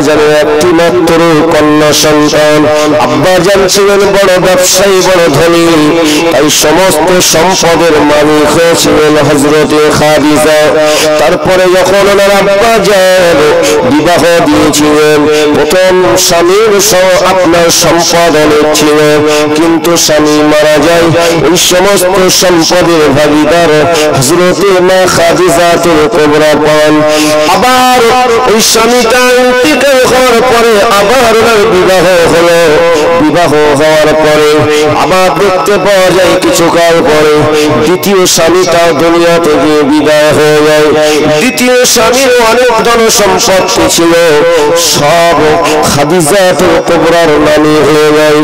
জানের একটি মাত্র কন্যা সন্তান। আব্বা জান ছিলেন বড় ব্যবসায়ী, বড় ধনী, তাই সমস্ত সম্পদের মালিক হয়েছিলেন হযরতে খাদিজা। তারপরে যখন ওনার আব্বা জান বিবাহ দিয়েছিলেন, প্রথম স্বামীর সহ আপনার সম্পদ অনেক ছিল, কিন্তু স্বামী মারা যায়। ওই সমস্ত সম্পদের ভাগিদার হযরতে মা খাদিজাতুল কুবরা পান। আবার ওই স্বামীটা ইন্তিকাল হওয়ার পরে আবার ওনার বিবাহ হলো। বিবাহ হওয়ার পরে আবার দেখতে পাওয়া যায় কিছুকাল পরে দ্বিতীয় স্বামীটাও দুনিয়া থেকে বিদায় হয়ে যায়। দ্বিতীয় স্বামীর অনেক ধন সম্পত্তি ছিল, সব খাদিজাতুল কুবরার নামে হয়ে যায়।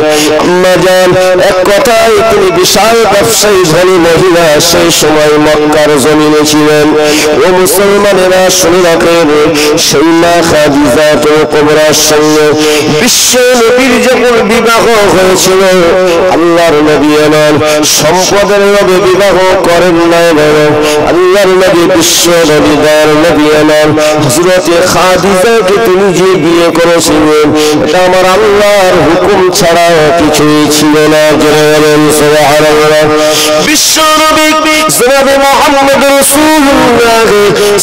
আম্মা জান এক কথায় তিনি বিশাল ব্যবসায়ী ধনী মহিলা, সেই সময় মক্কার জমিনে ছিলেন। ও মুসলমানেরা শুনে রাখেন, সেই মা খাদিজাতুল কুবরার সঙ্গে বিশ্ব নবীর যখন বিবাহ হয়েছিল, আল্লাহর নবী আমার সম্পদের লোভে বিবাহ করেন নাই, আল্লাহর নবী বিশ্ব নবী দয়ার নবী আমার হযরতে খাদিজাকে তিনি যে বিয়ে করেছিলেন, এটা আমার আল্লাহর হুকুম ছাড়া কিছুই ছিল না। সুবহানাল্লাহ। বিশ্ব নবী জনাবে মুহাম্মদ রাসূলুল্লাহ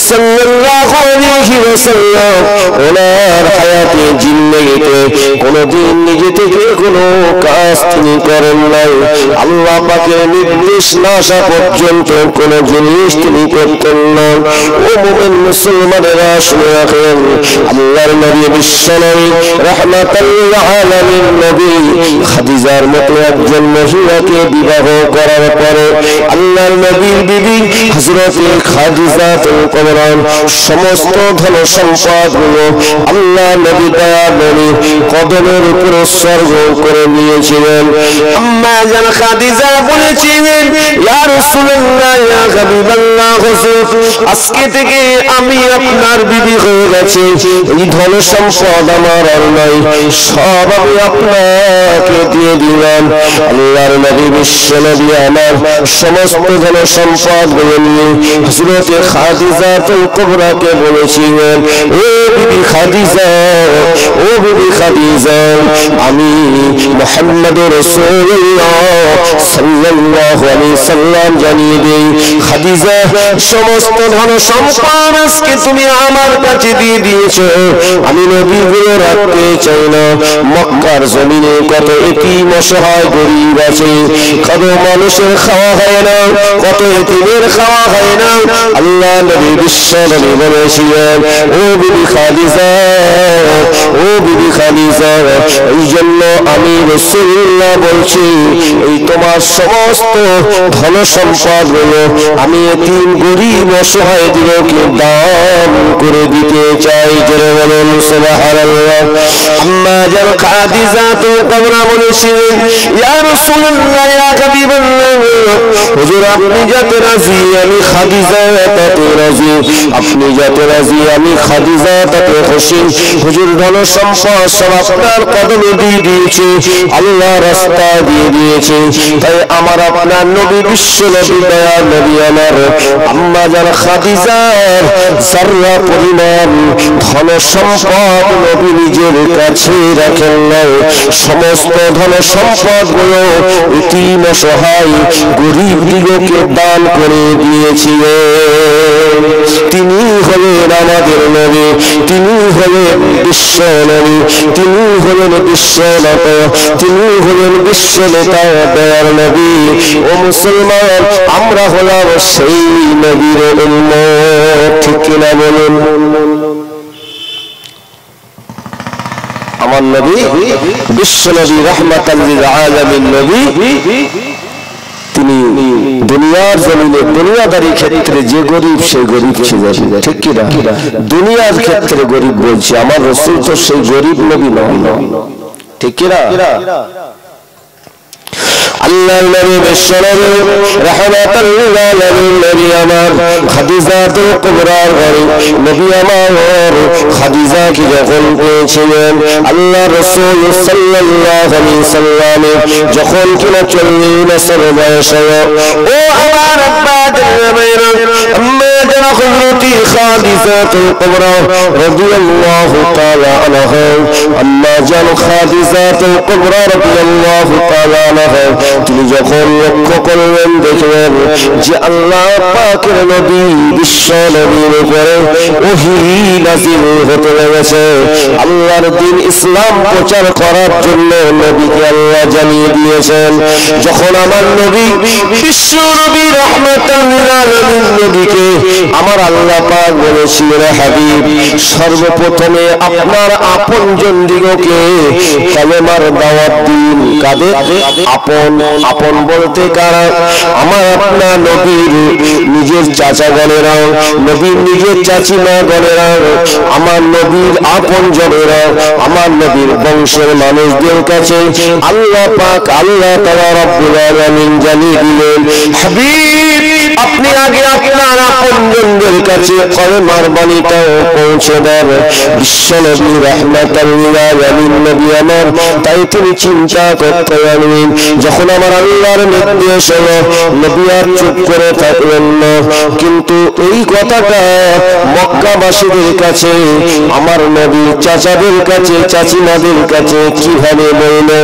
সাল্লাল্লাহু আলাইহি ওয়াসাল্লাম ওনার হায়াতে জিন্দেগিতে কোনদিন নিজে থেকে কোনো কাজ তিনি করেন নাই। আল্লাহ পাকের নির্দেশ না আসা পর্যন্ত কোনো জিনিস তিনি করতেন না। ও মুমিন মুসলমানেরা শুনে রাখেন, আল্লাহর নবী বিশ্ব নবী রাহমাতাল লিল আলামিন নবী খাদিজার মতো একজন মহিলাকে বিবাহ করার পরে আল্লাহর নবীর বিবি হযরতে খাদিজাতুল কুবরা সমস্ত ধন সম্পদগুলো আল্লাহ নবী দয়ার নবী কদমের উপর উৎসর্গ করে নিয়েছিলেন। আম্মা জান খাদিজা বলেছিলেন, ইয়া রাসূলুল্লাহ, ইয়া হাবিবাল্লাহ, হুজুর আজকে থেকে আমি আপনার বিবি হয়ে গেছি। এই ধন সম্পদ আমার আর নাই, সব আমি আপনাকে দিয়ে দিলাম। আল্লাহর নবী বিশ্ব নবী আমার সমস্ত ধন সম্পদগুলো নিয়ে হযরতে খাদিজাতুল কুবরাকে বলেছিলেন, ও বিবি খাদিজা, ও বিবি খাদিজা, আমি মুহাম্মদুর রাসূলুল্লাহ সাল্লাল্লাহু আলাইহি সাল্লাম জানিয়ে দেই, খাদিজা সমস্ত ধন সম্পদ আজকে তুমি আমার কাছে দিয়ে দিয়েছো। আমি নবীগুলো রাখতে চাই না। মক্কার জমিনে কত এতিম অসহায় গরিব আছে, কত মানুষের খাওয়া হয় না, কত এতিমের খাওয়া হয় না। আল্লাহ নবী বিশ্ব নবী বলেছিলেন, ও বিবি খাদিজা, ও বিবি খাদিজা, এই জন্য আমি রাসূলুল্লাহ বলছি, এই তোমার সমস্ত ধন সম্পদ গুলো আমি এতিম গরিব অসহায়দেরকে দান করে দিতে চাই। জোরে বলুন সুবহানাল্লাহ। আম্মা জান খাদিজাতুল কুবরা বলেছিলেন, ইয়া রাসূলুল্লাহ, ইয়া হাবিবাল্লাহ, হুজুর আপনি যাতে রাজি আমি খাদিজা তাতে রাজি, আপনি যাতে রাজি আমি খাদিজা তাতে খুশি। হুজুর ধন সম্পদ সব আপনার কদমে দিয়ে দিয়েছে, আল্লাহ রাস্তা দিয়ে দিয়েছে, তাই আমার আপনার নবী বিশ্ব নবী দয়ার নবী আমার আম্মা জান খাদিজার যারা পরিমাণ ধন সম্পদ নবী নিজের কাছে রাখেন নাই। সমস্ত ধন সম্পদ গুলো এতিম অসহায় গরিব দিগকে দান করে দিয়েছিলেন। তিনি হলেন আমাদের নবী, তিনি হলেন বিশ্ব নবী, তিনি হলেন বিশ্ব নেতা, তিনি হলেন বিশ্ব নেতা দয়ার নবী। ও মুসলমান, আমরা হলাম সেই নবীর উম্মত, ঠিক কিনা বলুন? আমার নবী বিশ্ব নবী রাহমাতাল লিল আলামিন নবী, তিনি দুনিয়ার জমিনে দুনিয়াদারি ক্ষেত্রে যে গরিব সে গরিব ছিলেন, ঠিক কিনা? দুনিয়ার ক্ষেত্রে গরিব বলছি, আমার রাসূল তো সেই গরিব নবী নন, ঠিক কিনা? আল্লাহর নবী বিশ্ব নবী রাহমাতাল লিল আলামিন নবী আমার খাদিজাতুল কুবরার ঘরে নবী আমার খাদিজাকে যখন পেয়েছিলেন, আল্লাহ রাসূল সাল্লাল্লাহু আলাইহি সাল্লাম যখন কিনা 40 বছর বয়স, ও আমার আব্বা জান, আম্মা হযরত খাদিজাতুল কুবরা রাদিয়াল্লাহু তাআলা আনহা আম্মা জান খাদিজাতুল কুবরা রাদিয়াল্লাহু তাআলা আনহা তিনি যখন লক্ষ্য করলেন দেখলেন যে আল্লাহ পাকের নবী বিশ্ব নবীর উপরে ওহী নাযিল হতে লেগেছে। আল্লাহর দ্বীন ইসলাম প্রচার করার জন্য নবীকে আল্লাহ জানিয়ে দিয়েছেন। যখন আমার নবী বিশ্ব নবী রাহমাতাল লিল আলামিন নবীকে আমার আল্লাহ পাক বলেছিলেন, হাবিব সর্বপ্রথমে আপনার আপনজন দিগকে কালেমার দাওয়াত দিন। কাদের আপন? আপন বলতে কারা? আমার আপনার নবীর নিজের চাচাগণেরা, নবীর নিজের চাচিমা গণেরা, আমার নবীর আপন জনেরা, আমার নবীর বংশের মানুষদের কাছে আল্লাহ পাক আল্লাহ তাআলা রব্বুল আলামিন জানিয়ে দিলেন, হাবিব আপনি আগে আপনার আপনজনদের কাছে কলেমার বাণীটাও পৌঁছে দেন। বিশ্ব নবী রাহমাতাল লিল আলামিন নবী আমার, তাই তিনি চিন্তা করতে লাগলেন যখন আমার আল্লাহর নির্দেশ হলো নবী আর চুপ করে থাকলেন না। কিন্তু এই কথাটা মক্কাবাসীদের কাছে, আমার নবী চাচাদের কাছে, চাচিমাদের কাছে কিভাবে বলবে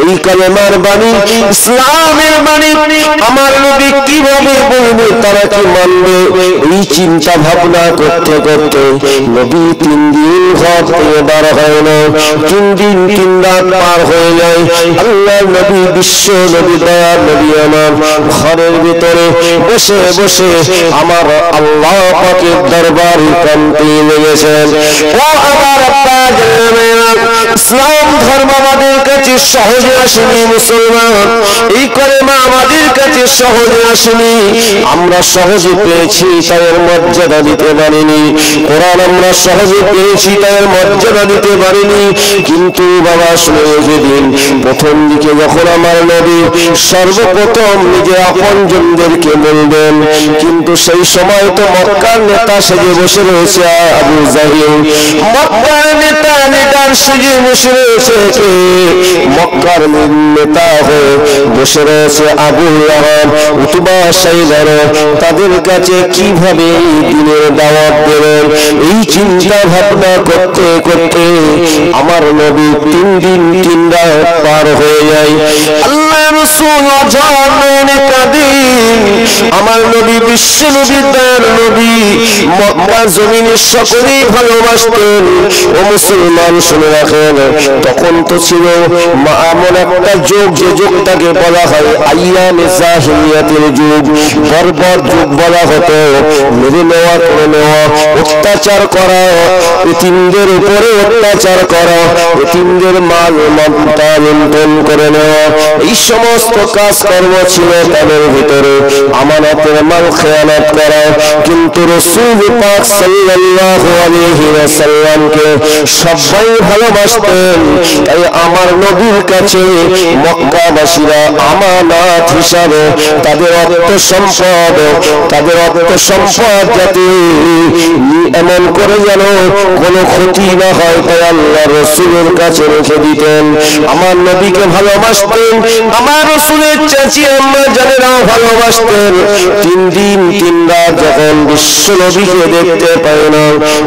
এই কালেমার বাণী, ইসলামের বাণী আমার নবী কিভাবে বলবে, তারা কি মানবে? এই চিন্তা ভাবনা করতে করতে নবী 3 দিন ঘর থেকে বার হয় না, 3 দিন 3 রাত পার হয়ে যায়। আল্লাহ নবী বিশ্ব নবী দয়ার নবী আমার ঘরের ভিতরে বসে বসে আমার আল্লাহ পাকের দরবারে কান্তি লেগেছেন। ও আমার আব্বা জানেন, ইসলাম ধর্ম আমাদের কাছে সহজে আসেনি মুসলমান, এই কলেমা আমাদের কাছে সহজে আসেনি। আমরা সহজে পেয়েছি তাই এর মর্যাদা দিতে পারিনি। কোরআন আমরা সহজে পেয়েছি তাই এর মর্যাদা দিতে পারিনি। কিন্তু বাবা শুনে যেদিন প্রথম দিকে যখন আমার নবী সর্বপ্রথম নিজের আপনজনদেরকে বলবেন, কিন্তু সেই সময় তো মক্কার নেতা সেজে বসে রয়েছে আবু জাহিল, মক্কার নেতা লিডার সেজে বসে রয়েছে, মক্কার নেতা হয়ে বসে রয়েছে আবু লাহাব, উতবা, শাইবা। তাদের কাছে কিভাবে দিনের দাওয়াত দেবেন এই চিন্তা ভাবনা করতে করতে আমার নবী 3 দিন 3 রাত পার হয়ে যায়। আল্লাহ রাসূল জানেন কাদিন আমার নবী বিশ্ব নবী তার নবী মক্কা জমিনে সকলেই ভালোবাসতেন। ও মুসলমান শুনে রাখেন, তখন তো ছিল এমন একটা যুগ যে যুগটাকে বলা হয় আইয়ামে জাহিলিয়াতের যুগ, বর্বর যুগ বলা হতো। মেরে নেওয়া, করে নেওয়া, অত্যাচার করা, এতিমদের উপরে অত্যাচার করা, এতিমদের মাল মাতা লুণ্ঠন করে নেওয়া, এই সমস্ত কাজকর্ম ছিল তাদের ভিতরে। আমানতের মাল খেয়ানত করা। কিন্তু রাসূল পাক সাল্লাল্লাহু আলাইহি ওয়াসাল্লামকে সবাই ভালোবাসতেন, তাই আমার নবীর কাছে মক্কাবাসীরা আমানত হিসাবে তাদের অর্থ সম্পদ যাতে এমন করে যেন কোনো ক্ষতি না হয় তাই আল্লাহ রাসূলের কাছে রেখে দিতেন। আমার নবীকে ভালোবাসতেন, আমার রাসূলের চাচি আম্মা জানেরা ভালোবাসতেন। 3 দিন 3 রাত যখন বিশ্ব নবীকে দেখতে পায় না,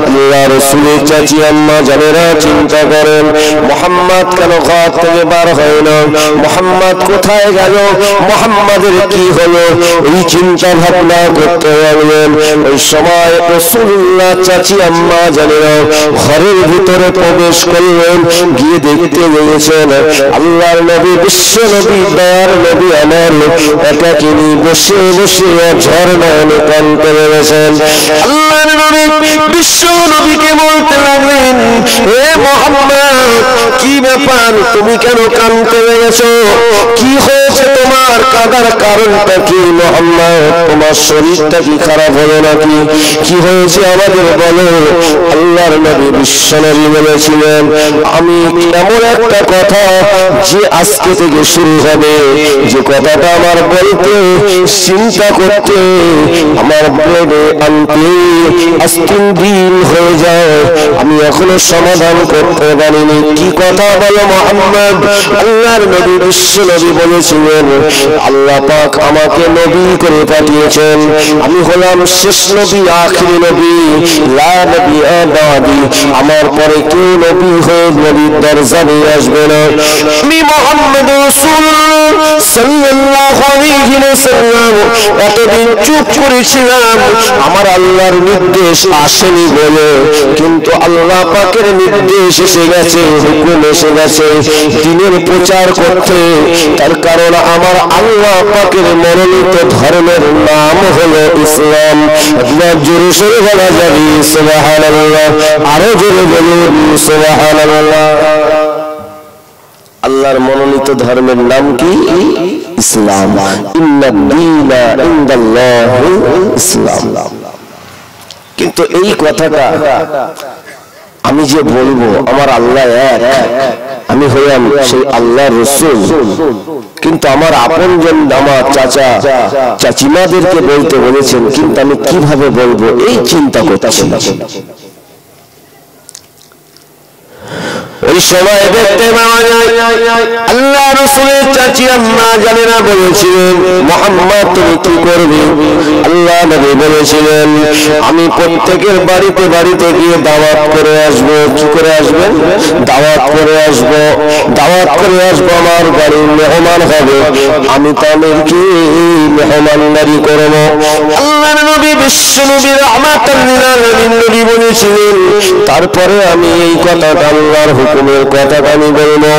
আল্লাহ রাসূলের চাচি আম্মা জানেরা চিন্তা করেন মুহাম্মদ কেন ঘর থেকে বার হয় না, মুহাম্মদ কোথায় গেল, মুহাম্মাদের কি হলো, এই চিন্তা ভাবনা করতে লাগলেন। ওই সময় রাসূলুল্লাহ চাচি আম্মা জানেরা ঘরের ভিতরে প্রবেশ করলেন, গিয়ে দেখতে গিয়েছেন আল্লাহর নবী বিশ্ব নবী দয়ার নবী আমার একাকিনী বসে বসে ঝরনায় কাঁদতে লেগেছেন। আল্লাহর নবী বিশ্ব নবীকে বলতে লাগলেন, হে মুহাম্মদ কি ব্যাপার, তুমি কেন কাঁদতে লেগেছো, কি হয়েছে তোমার, কাঁদার কারণটা কি? মুহাম্মদ তোমার শরীরটা কি খারাপ হলো নাকি, কি হয়েছে আমাদের বলো। আল্লাহর নবী বিশ্ব নবী বলেছিলেন, আমি এমন একটা কথা যে আজকে থেকে শুরু হবে, যে কথাটা আমার বলতে চিন্তা করতে আমার ব্রেনে আনতে আজ 3 দিন হয়ে যায়, আমি এখনো সমাধান করতে পারিনি। কি কথা বলো মুহাম্মদ? আল্লাহর নবী বিশ্ব নবী বলেছিলেন, বলবেন আল্লাহ পাক আমাকে নবী করে পাঠিয়েছেন, আমি হলাম শেষ নবী, আখিরি নবী, লা নবী বাদি, আমার পরে কেউ নবী হয়ে নবীর দরজা নিয়ে আসবে না। আমি মুহাম্মদ রাসূলুল্লাহ সাল্লাল্লাহু আলাইহি ওয়াসাল্লাম এতদিন চুপ করেছিলাম আমার আল্লাহর নির্দেশ আসেনি বলে, কিন্তু আল্লাহ পাকের নির্দেশ এসে গেছে, হুকুম এসে গেছে দ্বীনের প্রচার করতে। তার কারণ আমার আল্লাহ পাকের মনোনীত ধর্মের নাম হলো ইসলাম। একবার জোরে সোরে বলা যাবে সুবহানাল্লাহ, আরো জোরে বলুন সুবহানাল্লাহ। আল্লাহর মনোনীত ধর্মের নাম কি? ইসলাম। ইন্নাদ দীনা ইনদাল্লাহি ইসলাম। কিন্তু এই কথাটা আমি যে বলবো আমার আল্লাহ এক, আমি হলাম সেই আল্লাহর রাসূল, কিন্তু আমার আপনজন আমার চাচা চাচিমাদেরকে বলতে বলেছেন, কিন্তু আমি কিভাবে বলবো এই চিন্তা করছি। ওই সময় দেখতে পাওয়া যায় আল্লাহ রাসূলের চাচি আম্মা জানেরা বলেছিলেন মুহাম্মদ তুমি কি করবে? আল্লাহ নবী বলেছিলেন আমি প্রত্যেকের বাড়িতে বাড়িতে গিয়ে দাওয়াত করে আসবো। কি করে আসবেন? দাওয়াত করে আসবো, দাওয়াত করে আসবো, আমার বাড়ির মেহমান হবে, আমি তাদেরকে মেহমানদারি করব। আল্লাহর নবী বিশ্ব নবী রাহমাতাল লিল আলামিন নবী বলেছিলেন তারপরে আমি এই কথাটা আল্লাহর হুকুমের কথাটা আমি বলবো।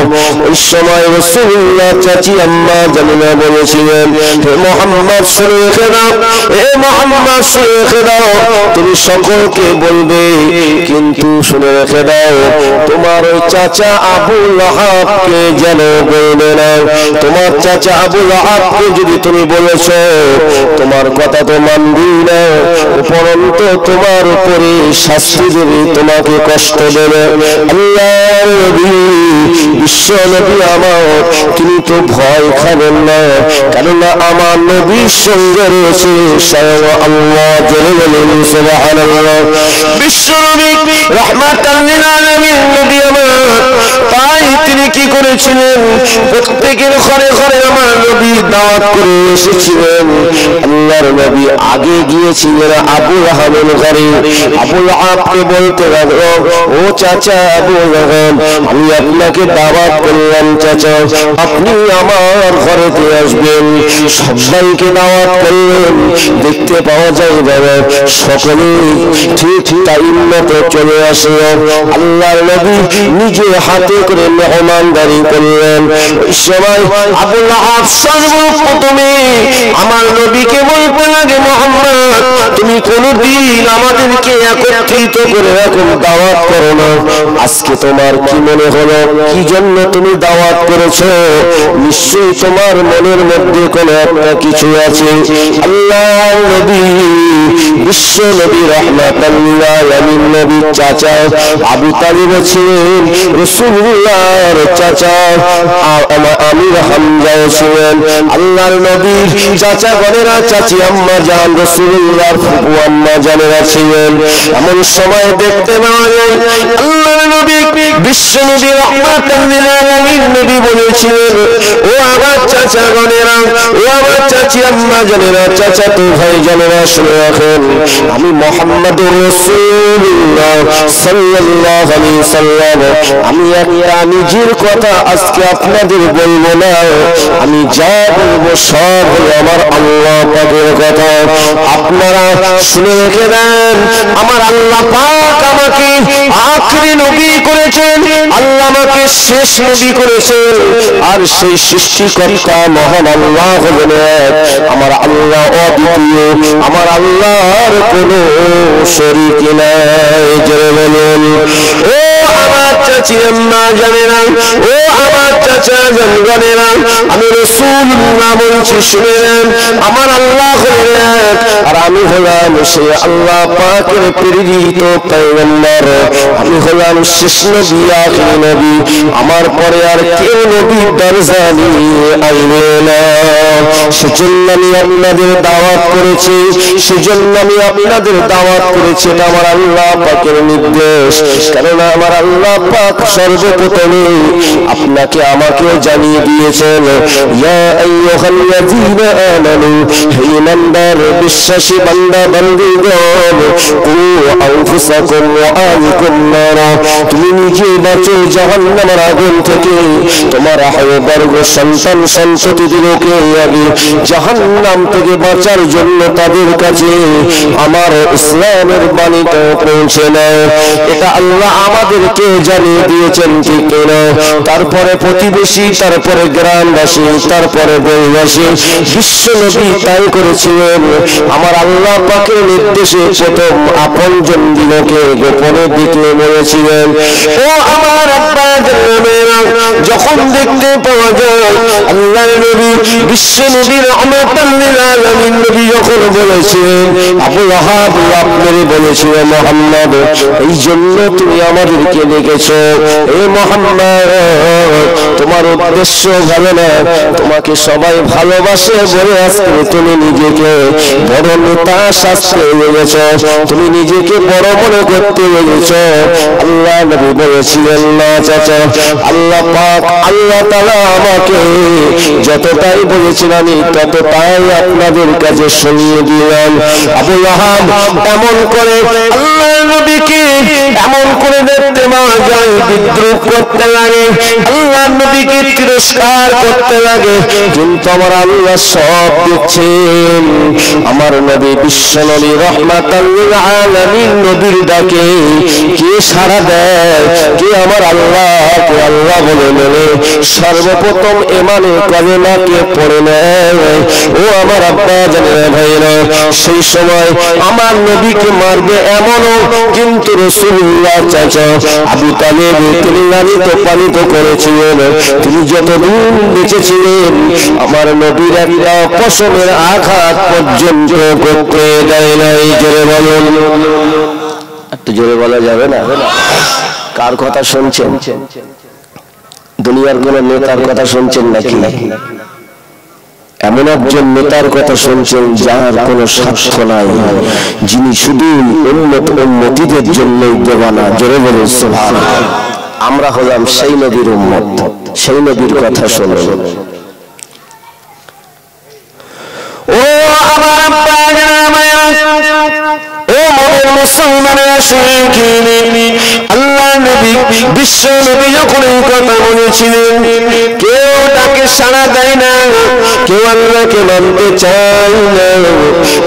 ওই সময় রাসূলুল্লাহ চাচি আম্মা জামিনা বলেছিলেন হে মুহাম্মদ শুনে রেখে দাও, হে মুহাম্মদ শুনে রেখে দাও, তুমি সকলকে বলবে, কিন্তু শুনে রেখে দাও তোমার ওই চাচা আবু লাহাবকে যেন বলবে না। তোমার চাচা আবু লাহাবকে যদি তুমি বলেছো তোমার কথা তো মানবি না, উপরন্তু তোমার উপরে শাস্তি দেবে, তোমাকে কষ্ট দেবে। আল্লাহর নবী বিশ্ব নবী আমার তিনি তো ভয় খাবেন না, কেননা আমার নবীর সঙ্গে রয়েছে স্বয়ং আল্লাহ। জোরে বলুন সুবহানাল্লাহ। বিশ্ব নবী রাহমাতাল লিল আলামিন নবী আমার, তাই তিনি কি করেছিলেন প্রত্যেকের ঘরে ঘরে আমার নবী দাওয়াত করে এসেছিলেন। আল্লাহর নবী আগে গিয়েছিলেন আবু লাহাবের ঘরে। আবু লাহাবকে বলতে লাগলো ও চাচা আবু লাহাব আমি আপনাকে দাওয়াত করলাম, চাচা আপনি আমার ঘরেতে আসবেন। সবাইকে দাওয়াত করলেন, দেখতে পাওয়া যায় বাবা সকলেই ঠিক টাইম মতো চলে আসলো। আল্লাহর নবী নিজে হাতে করে মেহমানদারি করলেন। ওই সময় আবু লাহাব সর্বপ্রথমে আমার নবীকে বলতে লাগে মুহাম্মদ তুমি কোনদিন আমাদেরকে একত্রিত করে এরকম দাওয়াত করো না, আজকে তোমার কি মনে হলো, কি জন্য তুমি দাওয়াত করেছো? নিশ্চয়ই তোমার মনের মধ্যে কোনো একটা কিছু আছে। আল্লাহর নবী বিশ্ব নবী রাহমাতাল লিল আলামিন নবীর চাচা আবু তালিব ছিলেন, রাসূলুল্লাহর চাচা আমির হামজা ছিলেন। আল্লাহর নবীর চাচা গণেরা চাচি আম্মা জান রাসূলুল্লাহর ফুফু আম্মা জানেরা ছিলেন। এমন সময় দেখতে পাওয়া যায় আল্লাহর নবী বিশ্ব নবী রাহমাতাল লিল আলামিন নবী বলেছিলেন ও আমার চাচা গণেরা, ও আমার চাচি আম্মা জানেরা, চাচা তো ভাই জানেরা শুনে রাখেন আমি মুহাম্মদুর রাসূলুল্লাহ সাল্লাল্লাহু আলাইহি ওয়াসাল্লাম আমি একটা নিজের কথা আজকে আপনাদের বলবো না, আমি যা বলবো সব হলো আমার আল্লাহ পাকের কথা। আপনারা শুনে রেখে দেন আমার আল্লাহ পাক আমাকে আখেরি নবী করেছেন, আল্লাহ আমাকে শেষ নবী করেছেন, আর সেই সৃষ্টিকর্তা মহান আল্লাহ হলেন এক। আমার আল্লাহ অদ্বিতীয়, আমার আল্লাহর কোনো শরীক নাই। জোরে বলুন ও আমার চাচি আম্মা জানেরা, ও আমার চাচা জানেরা, আমি রাসূলুল্লাহ বলছি শুনে নেন আমার আল্লাহ হলেন এক, আর আমি হলাম সেই আল্লাহ পাকের প্রেরিত পয়গম্বর, আমি হলাম শেষ নবী আখির নবী, আমার পরে আর কেউ নবীর দরজা নিয়ে আসবে না। সেজন্য আমি আপনাদের দাওয়াত করেছি, সেজন্য আমি আপনাদের দাওয়াত করেছি, এটা আমার আল্লাহ পাকের নির্দেশ। কেননা আমার আল্লাহ পাক সর্বপ্রথমে আপনাকে আমাকে আমাকে জানিয়ে দিয়েছেন ইয়া আইয়ুহাল্লাযীনা আমানু হে ঈমানদার বিশ্বাসী বান্দা বান্দীগণ কু আনফুসাকুম ওয়া আহলিকুম নারা তুমি নিজে বাঁচো জাহান্নামের আগুন থেকে তোমার আহবাবর্গ সন্তান সন্ততিদেরকে আগে জাহান্নাম থেকে বাঁচার জন্য তাদের কাছে আমার ইসলামের বাণীটা পৌঁছে নাও এটা আল্লাহ আমাদেরকে জানিয়ে দিয়েছেন ঠিক না তারপরে প্রতিবেশী তারপরে গ্রামবাসী তারপরে দেশবাসী বিশ্ব নবী তাই করেছিলেন আমার আল্লাহ পাকের নির্দেশে প্রথম আপনজন দিনকে গোপনের দিকে বলেছিলেন ও আমার আব্বা জানেরা যখন দেখতে পাওয়া যায় আল্লাহর নবী বিশ্ব নবী রহমাতুল লিল আলামিন নবী যখন বলেছেন আবু লাহাব আপনারে বলেছিল মুহাম্মদ এই জন্য তুমি আমাদেরকে ডেকেছো এ মুহাম্মদ তোমার উদ্দেশ্য ভালো না তোমাকে সবাই ভালোবাসে বলে আজকে তুমি নিজেকে বড় নেতা সাজতে লেগেছো তুমি নিজেকে বড় মনে করতে লেগেছো আল্লাহ নবী বলেছিলেন না চাচা আল্লাহ পাক আল্লাহ তাআলা আমাকে যতটাই বলেছেন আমি ততটাই আপনাদের কাছে শুনিয়ে দিলাম আবু লাহাব এমন করে আল্লাহ নবীকে এমন করে দেখতে পাওয়া যায় বিদ্রুপ করতে লাগে আল্লাহ নবীকে তিরস্কার করতে লাগে কিন্তু আমার আল্লাহ সব দেখছেন আমার নবী বিশ্ব নবী রহমাতুল লিল আলামিন নবীর ডাকে কে সাড়া দেয় কে আমার আল্লাহকে আল্লাহ বলে মেনে সর্বপ্রথম ইমানে কালেমাকে পড়ে নেয় ও আমার আব্বা জানেরা ভাইরা সেই সময় আমার নবীকে মারবে এমনও কিন্তু রাসূলুল্লাহ চাচা আবু তালেব তিনি লালিত পালিত করেছিলেন তিনি যতদিন বেঁচে ছিলেন আমার নবীর একটা পশমের আঘাত পর্যন্ত করতে দেয় নাই জোরে বলুন একটু জোরে বলা যাবে না কার কথা শুনছেন দুনিয়ার কোন নেতার কথা শুনছেন নাকি এমন একজন নেতার কথা শুনছেন যার কোনো স্বার্থ নাই যিনি শুধু উম্মতীদের জন্যই দেওয়ানা জোরে বলুন সুবহানাল্লাহ আমরা হলাম সেই নবীর উম্মত সেই নবীর কথা শুনুন ও আমার আব্বা ও মোর মুসলমানেরা শুনুন আল্লাহ নবী বিশ্ব নবী যখন এই কথা বলেছিলেন কেউ তাকে সাড়া দেয় না কেউ আল্লাহকে মানতে চায় না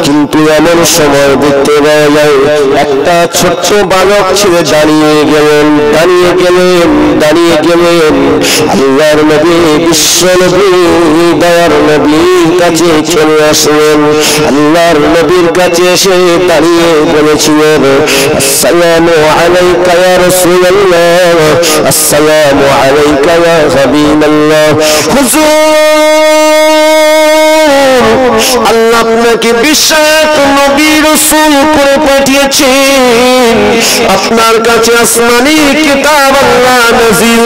কিন্তু এমন সময় দেখতে পাওয়া যায় একটা ছোট্ট বালক ছেলে দাঁড়িয়ে গেলেন আল্লাহর নবী বিশ্ব নবী দয়ার নবীর কাছে চলে আসলেন আল্লাহর নবীর কাছে এসে দাঁড়িয়ে বলেছিলেন আসসালামু আলাইকা ইয়া রাসূলুল্লাহ আসসালামু আলাইকা ইয়া হাবিবাল্লাহ আল্লাহ আপনাকে বিশ্বত নবী রাসূল করে পাঠিয়েছেন আপনার কাছে আসমানি কিতাব আল্লাহ নাযিল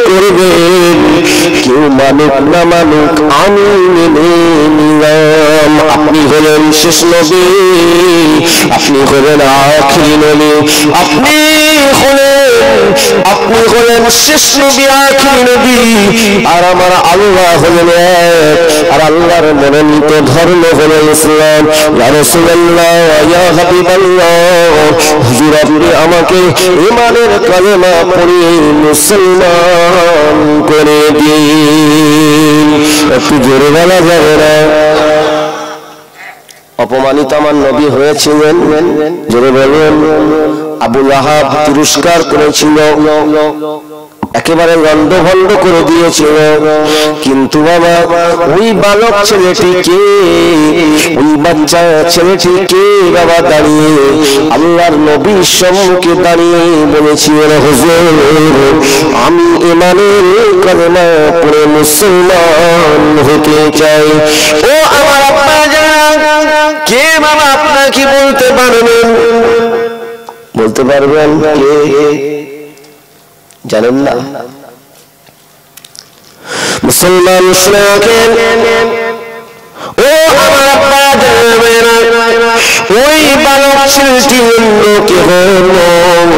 করবেন কেউ মানুক না মানুক আমি মেনে নিলাম আপনি হলেন শেষ নবী আপনি হলেন আখিরি নবী আপনি হলেন শেষ নবী আখিরি নবী আর আমার আল্লাহ হলেন এক আর আল্লাহর মনোনীত ধর্ম হলো ইসলাম ইয়া রাসূলুল্লাহ ইয়া হাবিবাল্লাহ হুজুর আপনি আমাকে ঈমানের কালেমা পড়িয়ে মুসলমান করে দিন একটু জোরে বলা যাবে না অপমানিত আমার নবী হয়েছিলেন জোরে বলুন আবু লাহাব তিরস্কার করেছিল একেবারে লন্ডভন্ড করে দিয়েছিল কিন্তু বাবা ওই বালক ছেলেটিকে ওই বাচ্চা ছেলেটিকে বাবা দাঁড়িয়ে আল্লাহর নবীর সম্মুখে দাঁড়িয়ে বলেছিলেন হুজুর আমি ঈমানের কালেমা পড়ে মুসলমান হতে চাই ও আমার আব্বা জান কে বাবা আপনাকে বলতে পারবেন কে জানেন না মুসলমান শুনে ও আমার আব্বা জানেন ওই বালক ছেলেটি অন্য কেহ নয়,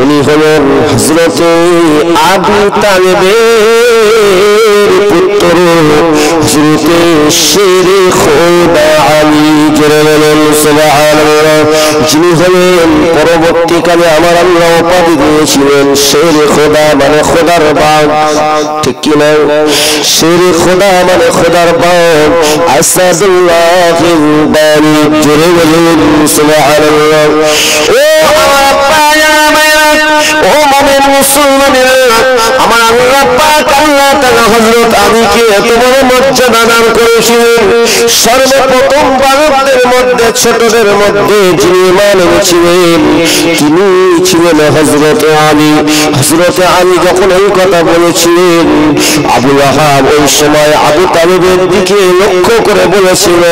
উনি হলেন হযরতে আবু তালেবের পুত্র হযরতে শেরে খোদা আলী সুবহানাল্লাহ, যিনি হলেন পরবর্তীকালে আমার আল্লাহ উপাধি দিয়েছিলেন শেরে খোদা মানে খোদার বাগ, ঠিক কি না? শেরে খোদা মানে খোদার বাগ, আসাদুল্লাহিল বারি, জোরে বলুন সুবহানাল্লাহ। ও আমার পায়রা, ও মুমিন মুসলমানেরা, আমার আল্লাহ পাক আল্লাহ তাআলা হযরত আলীকে এত বড় মর্যাদা দান করেছিলেন। সর্বপ্রথম বালকদের মধ্যে, ছোটদের মধ্যে যিনি ঈমান এনেছিলেন তিনি ছিলেন হযরতে আলী। হযরতে আলী যখন এই কথা বলেছিলেন, আবু লাহাব ওই সময় আবু তালেবের দিকে লক্ষ্য করে বলেছিল,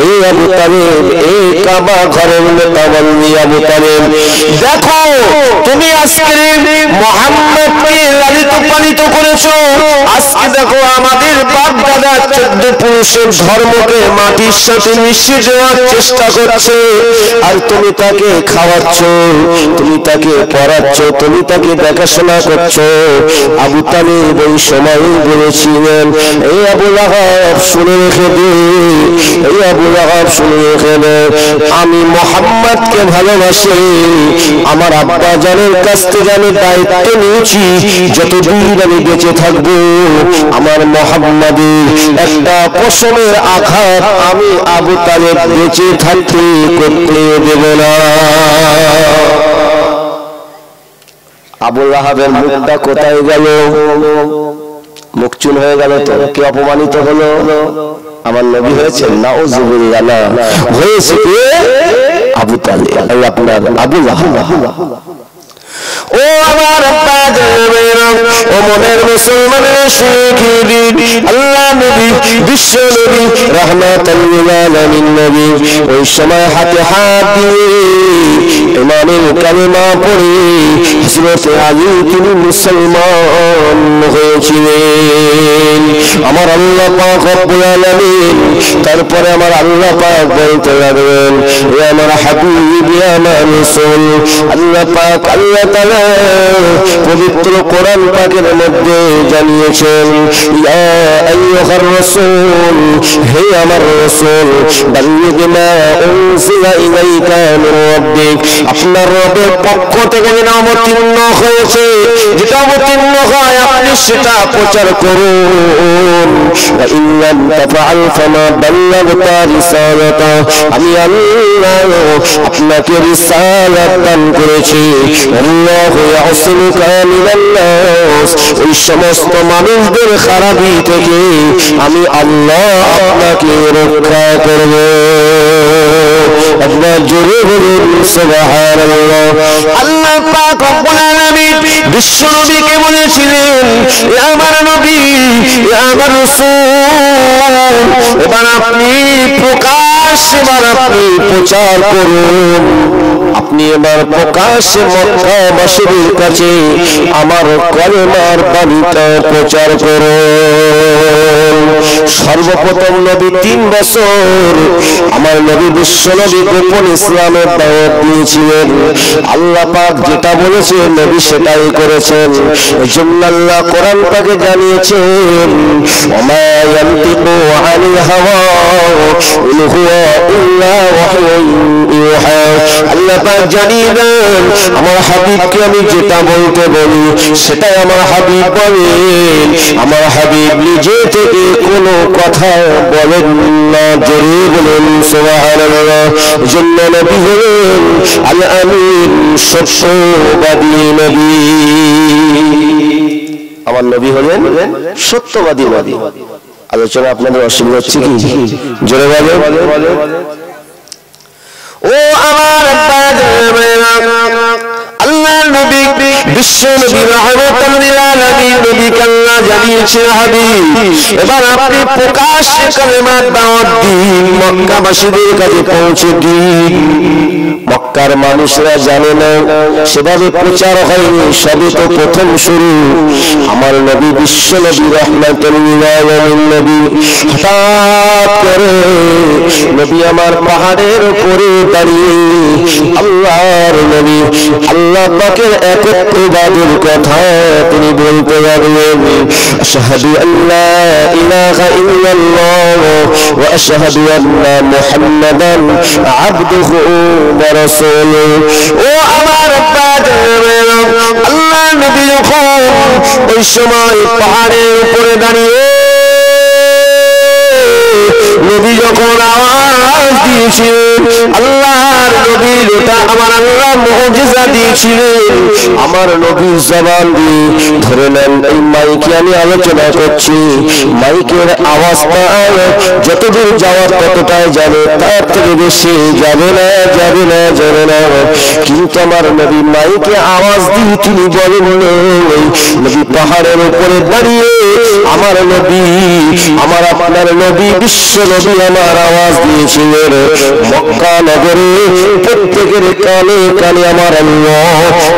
এই আবু তালেব, এই কাবা ঘরের নেতাবন্দি আবু তালেব, দেখো তুমি আজকে মুহাম্মদকে লালিত পালিত করেছো, আজকে দেখো আমাদের বাপ দাদা 14 পুরুষের ধর্মকে মাটির সাথে মিশিয়ে দেওয়ার চেষ্টা করছে, আর তুমি তাকে খাওয়াচ্ছ, তুমি তাকে পড়াচ্ছ, তুমি তাকে দেখাশোনা করছো। আবু তালেব ওই সময় বলেছিলেন, এই আবু লাহাব শুনে রেখে দে, এই আবু লাহাব শুনে রেখে দে, আমি মুহাম্মদকে ভালোবাসি, আমার আব্বা জানের কাছ থেকে আমি দায়িত্ব নিয়েছি, যতদিন আমি বেঁচে থাকবো আমার মুহাম্মাদের একটা পশমের আঘাত আমি আবু তালেব বেঁচে থাকতে করতে দেব না। আবু লাহাবের মুখটা কোথায় গেল? মুখ চুন হয়ে গেল তো? কি অপমানিত হলো? আমার নবী হয়েছেন? নাউযুবিল্লাহ, না, হয়েছে কে? আবু তালেব, আপনার আবু লাহাব। ও আমার আব্বা জানেরা, ও মনের মুসলমানের শহীদ আল্লাহ নবী, বিশ্ব নবী, রাহমাতাল লিল আলামিন নবী ওই সময় হাতে হাত দিয়ে ইমানের কালিমা পড়ে হযরতে আলী তিনি মুসলমান হয়েছিলেন। আমার আল্লাহ পাক রব্বুল আলামিন তারপরে আমার আল্লাহ পাক বলতে লাগলেন, হে আমার হাবিব, হে আমার রাসূল, আল্লাহ পাক আল্লাহ তাআলা পবিত্র কোরআন পাকের মধ্যে জানিয়েছেন, ইয়া আইয়ুহার রাসূল, হে আমার রাসূল, বাল্লিগ মা উনজিলা ইলাইকা মির রাব্বিক, আপনার রবের পক্ষ থেকে যেটা অবতীর্ণ হয়েছে, যেটা অবতীর্ণ হয় আপনি সেটা প্রচার করুন। ওয়া ইন লাম তাফআল ফামা বাল্লাগতা রিসালাতা, আমি আল্লাহ আপনাকে রিসালাত দান করেছি। আল্লাহু ইয়াসিমুকা মিনান নাস, ওই সমস্ত মানুষদের খারাপি থেকে আমি আল্লাহ আপনাকে রক্ষা করব। আপনার জোরে বলুন সুবহানাল্লাহ। আল্লাহ পাক রব্বুল আলামিন বিশ্ব নবীকে বলেছিলেন, হে আমার নবী, হে আমার রাসূল, এবার আপনি প্রচার করুন, আপনি এবার প্রকাশ্যে মক্কাবাসীর কাছে আমার কলেমার বাণীটা প্রচার করুন। সর্বপ্রথম নবী 3 বছর আমার নবী বিশ্ব নবী গোপন ইসলামের দাওয়াত দিয়েছিলেন। আল্লাহ পাক যেটা বলেছেন নবী সেটাই করেছেন। এজন্য আল্লাহ কোরআন পাকে জানিয়েছেন, ওমা ইয়ানতিকু আনিল হাওয়া ইন হুয়া ইল্লা ওয়াহয়ুন ইউহা। আল্লাহ পাক জানিয়ে দেন আমার হাবিবকে আমি যেটা বলতে বলি সেটাই আমার হাবিব বলেন। আমার হাবিব নিজে থেকে কোনো কথা বলেন না, জোরে বলেন সুবহানাল্লাহ। এজন্য নবী হলেন আল আমিন, সত্যবাদী নবী। আমার নবী হলেন সত্যবাদী নবী। আলোচনা আপনাদের অসুবিধা হচ্ছে কি? জোরে বলেন। ও আমার আল্লাহর নবী বিশ্ব নবী রাহমাতুল লিল আলামিন নবীকে আল্লাহ জানিয়েছেন হাবিব এবার আপনি প্রকাশ্যে কালেমার দাওয়াত দিন মক্কাবাসীদের কাছে পৌঁছে দিন মক্কার মানুষরা জানে না সেভাবে প্রচার হয়নি সবে তো প্রথম শুরু আমার নবী বিশ্ব নবী রাহমাতুল লিল আলামিন নবী হঠাৎ করে নবী আমার পাহাড়ের উপরে দাঁড়িয়ে আল্লাহর নবী আল্লাহ পাকের একত্ববাদের কথা তিনি বলতে লাগলেন আশহাদু আল্লা ইলাহা ইল্লাল্লাহ ওয়া আশহাদু আন্না মুহাম্মাদান আবদুহু ওয়া রাসূলুহু ও আমার বান্দা আল্লাহর নবী যখন ওই সময় পাহাড়ের উপরে দাঁড়িয়ে নবী যখন আওয়াজ দিয়েছিলেন আল্লাহর নবীর ওটা আমার আল্লাহ মুজিজা দিয়েছিলেন আমার নবীর জবান দিয়ে ধরে নেন এই মাইকে আমি আলোচনা করছি মাইকের আওয়াজটা যতদূর যাওয়ার ততটাই যাবে তার থেকে বেশি যাবে না যাবে না যাবে না কিন্তু আমার নবী মাইকে আওয়াজ দিয়ে তিনি বলেন নবী পাহাড়ের উপরে দাঁড়িয়ে আমার নবী আমার আপনার নবী বিশ্ব নবী আমার আওয়াজ দিয়েছিলেন মক্কা নগরে প্রত্যেকের কানে কানে আমার আল্লাহ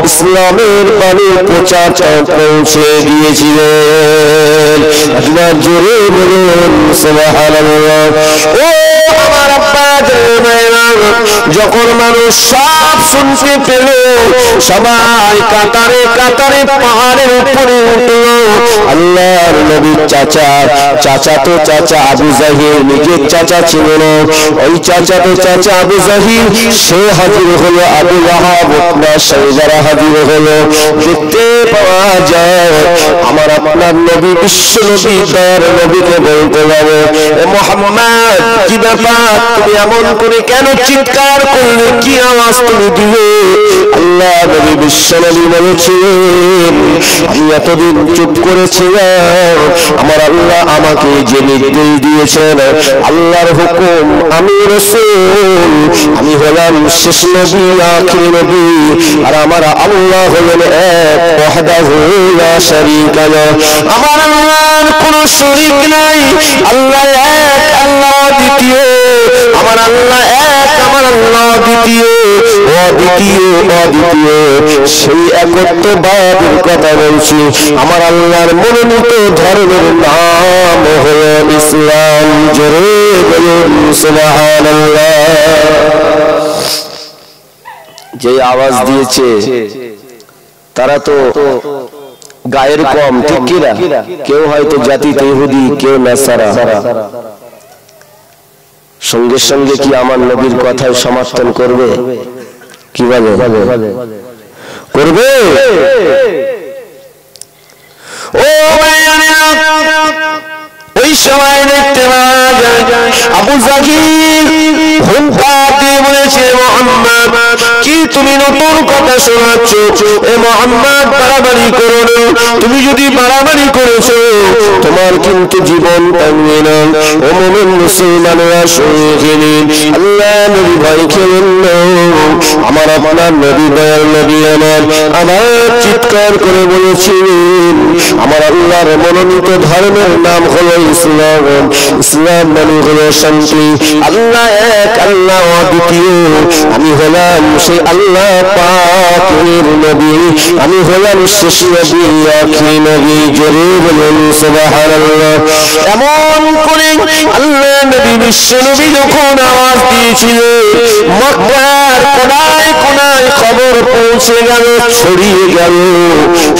ইসলামের বাণী প্রচার পৌঁছে দিয়েছিলেন আপনার জোরে বলুন সুবহানাল্লাহ ও আমার আব্বা যখন মানুষ সব শুনতে পেল সবাই কাতারে কাতারে পাহাড়ের উপরে উঠল আল্লাহর নবীর চাচা তো চাচা আবু জাহিল নিজের চাচা ছিল না ওই চাচা তো চাচা আবু জাহিল সে হাজির হলো আবু লাহাব আপনার সাইদারা হাজির হলো দেখতে পাওয়া যায় আমার আপনার নবী বিশ্ব নবী তার নবীকে বলতে যাবে মুহাম্মদ কি ব্যাপার তুমি এমন করে কেন চিৎকার করলে কি আওয়াজ তুমি দিলে আল্লাহ নবী বিশ্ব নবী বলেছিলেন আমি এতদিন চুপ করেছিলাম আমার আল্লাহ আমাকে যে নির্দেশ দিয়েছেন আল্লাহর হুকুম আমি রাসূল আমি হলাম শেষ নবী আখির নবী আর আমার আল্লাহ হলেন এক ওয়াহদাহু লা শারীকা লাহু আমার আল্লাহর কোনো শরীক নাই আল্লাহ এক আল্লাহ দ্বিতীয় আমার আল্লাহ এক আমার আল্লাহ দ্বিতীয় অদ্বিতীয় সেই একত্ববাদের কথা বলছি আমার আল্লাহর মনোনীত ধর্মের নাম হলো ইসলাম জোরে বলুন সুবহানাল্লাহ যে আওয়াজ দিয়েছে তারা তো গায়ের কম ঠিক কিনা কেউ হয়তো জাতিতে ইহুদি কেউ নাসারা সঙ্গে সঙ্গে কি আমার নবীর কথায় সমর্থন করবে কি বলে করবে ও ওই সময় দেখতে পাওয়া যায় আবু জাহিল হুঙ্কার দিয়ে বলেছে মুহাম্মদ কি তুমি নতুন কথা শোনাচ্ছ এ মুহাম্মদ বাড়াবাড়ি করো না তুমি যদি বাড়াবাড়ি করেছো তোমার কিন্তু জীবন থাকবে না ও মুমিন মুসলমানেরা শুনে নিন আল্লাহ নবী ভয় খেলেন না আমার আপনার নবী দয়াল নবী আমার চিৎকার করে বলেছিলেন আমার আল্লাহর মনোনীত ধর্মের নাম হলো ইসলাম ইসলাম মানে হলো শান্তি আল্লাহ এক আল্লাহ অদ্বিতীয় আমি হলাম সেই আল্লাহ পাকের নবী আমি হলাম শেষ নবী আখির নবী জোরে বলুন সুবহানাল্লাহ এমন করে আল্লাহ নবী বিশ্ব নবী যখন আওয়াজ দিয়েছিলেন মক্কার কোনায় কোনায় খবর পৌঁছে গেল ছড়িয়ে গেল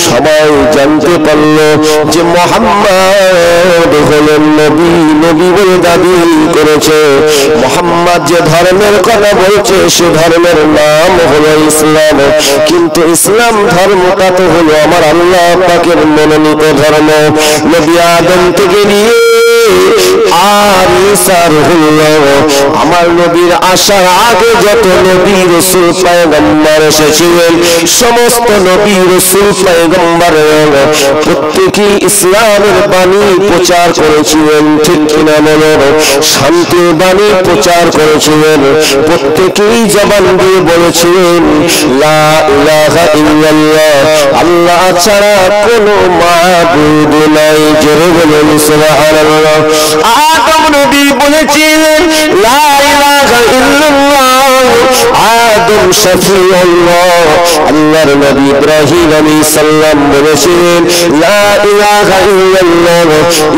সবাই জানতে পারল যে মুহাম্মদ হলেন নবী নবী বলে দাবি করেছে মুহাম্মদ যে ধর্মের কথা বলছে সে ধর্মের নাম হলো ইসলাম কিন্তু ইসলাম ধর্মটা তো হলো আমার আল্লাহ পাকের মনোনীত ধর্ম নবী আদম থেকে নিয়ে আর ঈসা রূহুল্লাহ। আমার নবীর আসার আগে যত নবী রাসূল পয়গম্বর এসেছিলেন সমস্ত নবী রাসূল পয়গম্বর প্রত্যেকেই ইসলামের বাণী প্রচার করেছিলেন, ঠিক কিনা বলো? শান্তির বাণী প্রচার করেছিলেন, প্রত্যেকেই জবান দিয়ে বলেছিলেন লা ইলাহা ইল্লাল্লাহ, আল্লাহ ছাড়া কোনো মাবুদ নাই। জোরে বলুন সুবহানাল্লাহ। আদম নবী বলেছিলেন লা ইলাহা ইল্লাল্লাহ, আদম শফিউল্লাহ। আল্লাহর নবী ইব্রাহিম আলাইহিস সালাম বলেছিলেন লা ইলাহা ইল্লাল্লাহ,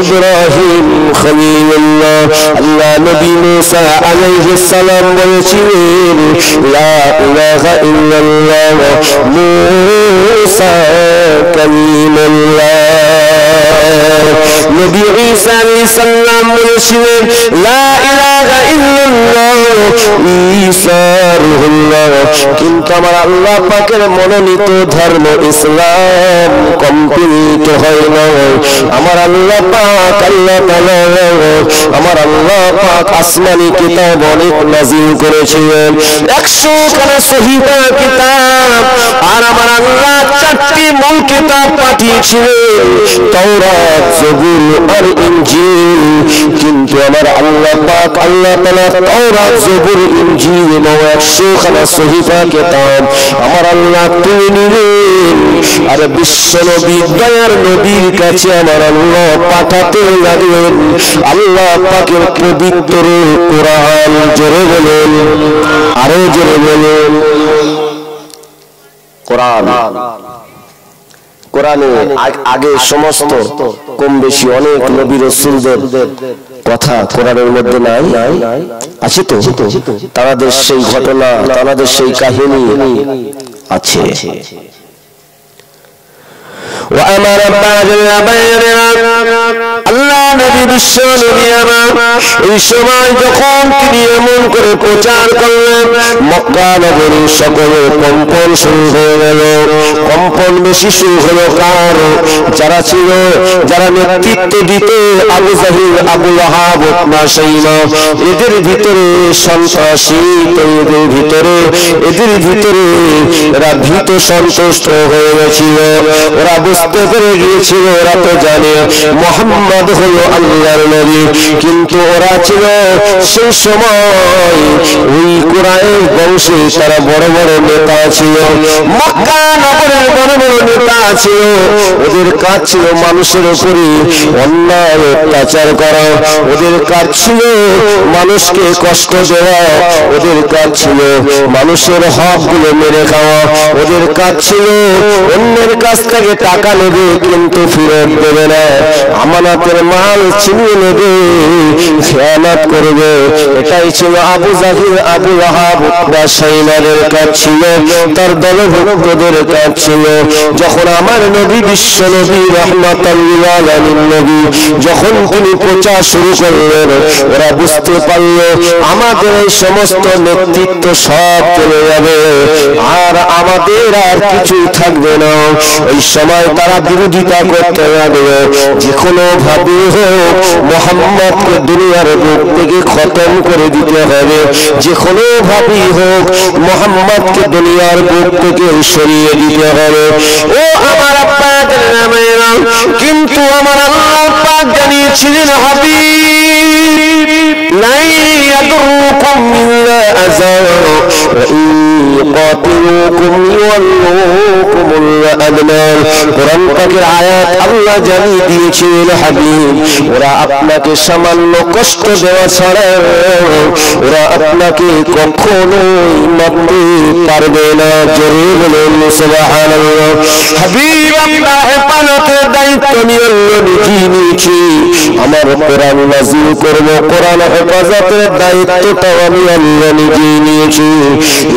ইব্রাহিম খলিলুল্লাহ। আল্লাহ নবী মুসা আলাইহিস সালাম বলেছিলেন লা ইলাহা ইল্লাল্লাহ, মুসা কালিমুল্লাহ। নবী ঈসা আলাইহিস সালাম বলেছিলেন লা ইলাহা ইল্লাল্লাহ, ঈসা রূহুল্লাহ। কিন্তু আমার আল্লাহ পাকের মনোনীত ধর্ম ইসলাম কমপ্লিট হয় না। আমার আল্লাহ পাক আল্লাহ তাআলা আমার আল্লাহ পাক আসমানি কিতাব অনেক নাযিল করেছিলেন, 100 খানা সহিফা কিতাব। আর আমার আল্লাহ 4টি মূল কিতাব পাঠিয়েছিলেন, তাওরাত, জবুর আর ইনজিল। কিন্তু আমার আল্লাহ পাক আল্লাহ তাআলা তাওরাত, জবুর, ইনজিল এবং 100 খানা সহিফা কিতাব আমার আল্লাহ তুলে নিলেন। আর বিশ্ব নবী দয়ার নবীর কাছে আমার আল্লাহ পাঠাতে লাগলেন আল্লাহ পাকের পবিত্র কোরআন। জোরে বলেন, আরো জোরে বলেন কোরআন। কোরআনে আগে সমস্ত কম বেশি অনেক নবী রাসূলদের কথা কোরআনের মধ্যে নাই, আছে তো? তাদের সেই ঘটনা, তাদের সেই কাহিনী আছে। وأمر بعد আল্লাহ নবী বিশ্ব নবী আমার এই সময় যখন তিনি এমন করে প্রচার করলেন মক্কা নগরীর সকলে কম্পন শুরু হয়ে গেল। কম্পন বেশি শুরু হলো কার? যারা ছিল, যারা নেতৃত্ব দিত, আবু জাহিল, আবু লাহাব, উতবা, শাইবা, এদের ভিতরে সন্ত্রাসী, এদের ভিতরে এরা ভীত সন্তুষ্ট হয়ে গেছিল। ওরা বুঝতে পেরে গিয়েছিল, ওরা তো জানে মুহাম্মদ হলো আল্লাহর নবী, কিন্তু ওরা ছিল সেই সময় ওই কুরাইশ বংশে তারা বড় বড় নেতা ছিল, মক্কা নগরের বড় বড় নেতা ছিল। ওদের কাজ ছিল মানুষের উপরে অন্যায় অত্যাচার করা, ওদের কাজ ছিল মানুষকে কষ্ট দেওয়া, ওদের কাজ ছিল মানুষের হকগুলো মেরে খাওয়া, ওদের কাজ ছিল অন্যের কাছ থেকে টাকা নেবে কিন্তু ফেরত দেবে না, আমানতের মাল ছিনিয়ে নেবে, খেয়ানত করবে। এটাই ছিল আবু জাহিল, আবু লাহাব, উতবা, শাইবাদের কাজ ছিল, তার দলভুক্তদের কাজ ছিল। যখন আমার নবী বিশ্ব নবী রাহমাতাল লিল আলামিন নবী যখন তিনি প্রচার শুরু করলেন, ওরা বুঝতে পারল আমাদের এই সমস্ত নেতৃত্ব সব চলে যাবে, আর আমাদের আর কিছুই থাকবে না। এই সময় তারা বিরোধিতা করতে লাগবে, যে কোনো ভাবে হোক মুহাম্মদকে দুনিয়ার বুক থেকে খতম করে দিতে হবে, যে কোনো ভাবেই হোক মুহাম্মদকে দুনিয়ার বুক থেকে সরিয়ে দিতে হবে। ও আমার আপনাদের নামেরা, কিন্তু আমার আল্লাহ পাক জানিয়েছিলেন হাবিব লাই ইয়াদুরুকুম ইল্লা আযা ওয়া ইন ইয়াকাতিলুকুম ইউওয়াল্লুকুমুল আদবার। কোরআন পাকের আয়াত আল্লাহ জানিয়ে দিয়েছিলেন হাবিব, ওরা আপনাকে সামান্য কষ্ট দেওয়া ছাড়া ওরা আপনাকে কখনোই মারতে পারবে না। জোরে বলুন সুবহানাল্লাহ। হাবিব আপনার হেফাজতের দায়িত্ব নিয়েছি, আমার কোরআন নাযিল করব, কোরআন হেফাজতের দায়িত্বটা আমি আল্লাহ নিজে নিয়েছি।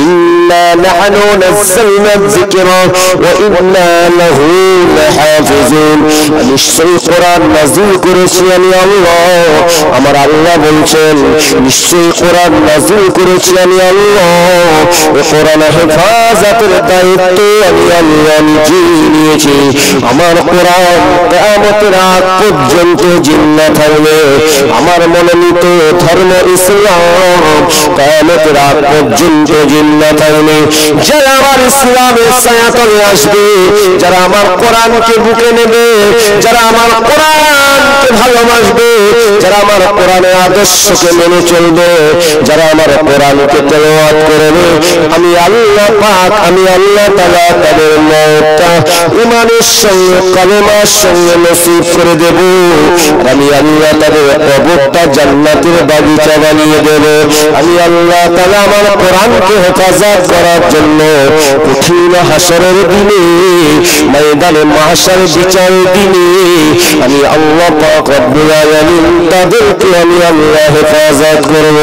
ইন্না নাহনু নাযালনা যিকরা ওয়া ইন্না লাহু লাহাফিজুন। নুজুল, নিশ্চয়ই কোরআন নাযিল করেছি আমি আল্লাহ। আমার আল্লাহ বলছেন নিশ্চয়ই কোরআন নাযিল করেছি আমি আল্লাহ। এই কোরআন হেফাজতের দায়িত্ব আমি আল্লাহ নিজে নিয়েছি। আমার কোরআন কিয়ামতের আগ পর্যন্ত জিন্দা থাকবে। আমার মনোনীত ধর্ম ইসলাম কিয়ামতের আগ পর্যন্ত জিন্দা থাকবে। যারা আমার ইসলামের ছায়াতলে আসবে, যারা আমার কোরআনকে বুকে নেবে, যারা আমার কোরআনকে ভালোবাসবে, যারা আমার কোরআনের আদর্শকে মেনে চলবে, যারা আমার কোরআনকে তেলাওয়াত করবে, আমি আল্লাহ পাক, আমি আল্লাহ তাআলা তাদের মওতটা ঈমানের সঙ্গে কালেমার সঙ্গে নসিব করে দেব। আমি আল্লাহ তাদের কবরটা জান্নাতের বাগিচা বানিয়ে দেব। আমি আল্লাহ তাআলা আমার কোরআনকে হেফাজত করার জন্য কঠিন হাসরের দিনে, ময়দানে মাহশার বিচারের দিনে আমি আল্লাহ পাক রব্বুল আলামিন তাদেরকে আমি আল্লাহ হেফাজত করব।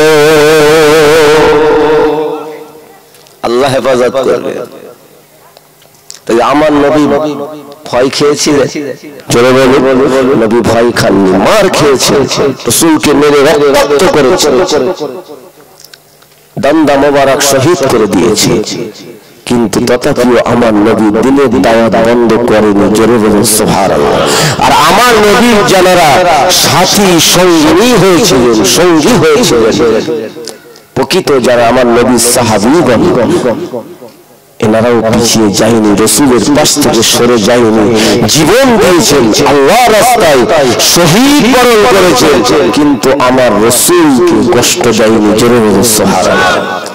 আল্লাহ হেফাজত করবে। তাই আমার নবী ভয় খেয়েছিলেন, জোরে বলুন। নবী ভয় খাননি, মার খেয়েছেন, রাসূলকে মেরে রক্তাক্ত করেছেন, দন্দা মোবারক শহীদ করে দিয়েছে, কিন্তু তথাপিও আমার নবী দিনের দাওয়াত বন্ধ করেনি। জোরে বলুন সুবহানাল্লাহ। আর আমার নবীর যারা সাথী সঙ্গী হয়েছিলেন, সঙ্গী হয়েছিলেন, প্রকৃত যারা আমার নবীর সাহাবীগণ, এনারাও পিছিয়ে যায়নি, রাসূলের পাশ থেকে সরে যায়নি, জীবন দিয়েছেন, আল্লাহর রাস্তায় শহীদ বরণ করেছেন, কিন্তু আমার রাসূলকে কষ্ট দেয়নি। জোরে বলুন সুবহানাল্লাহ।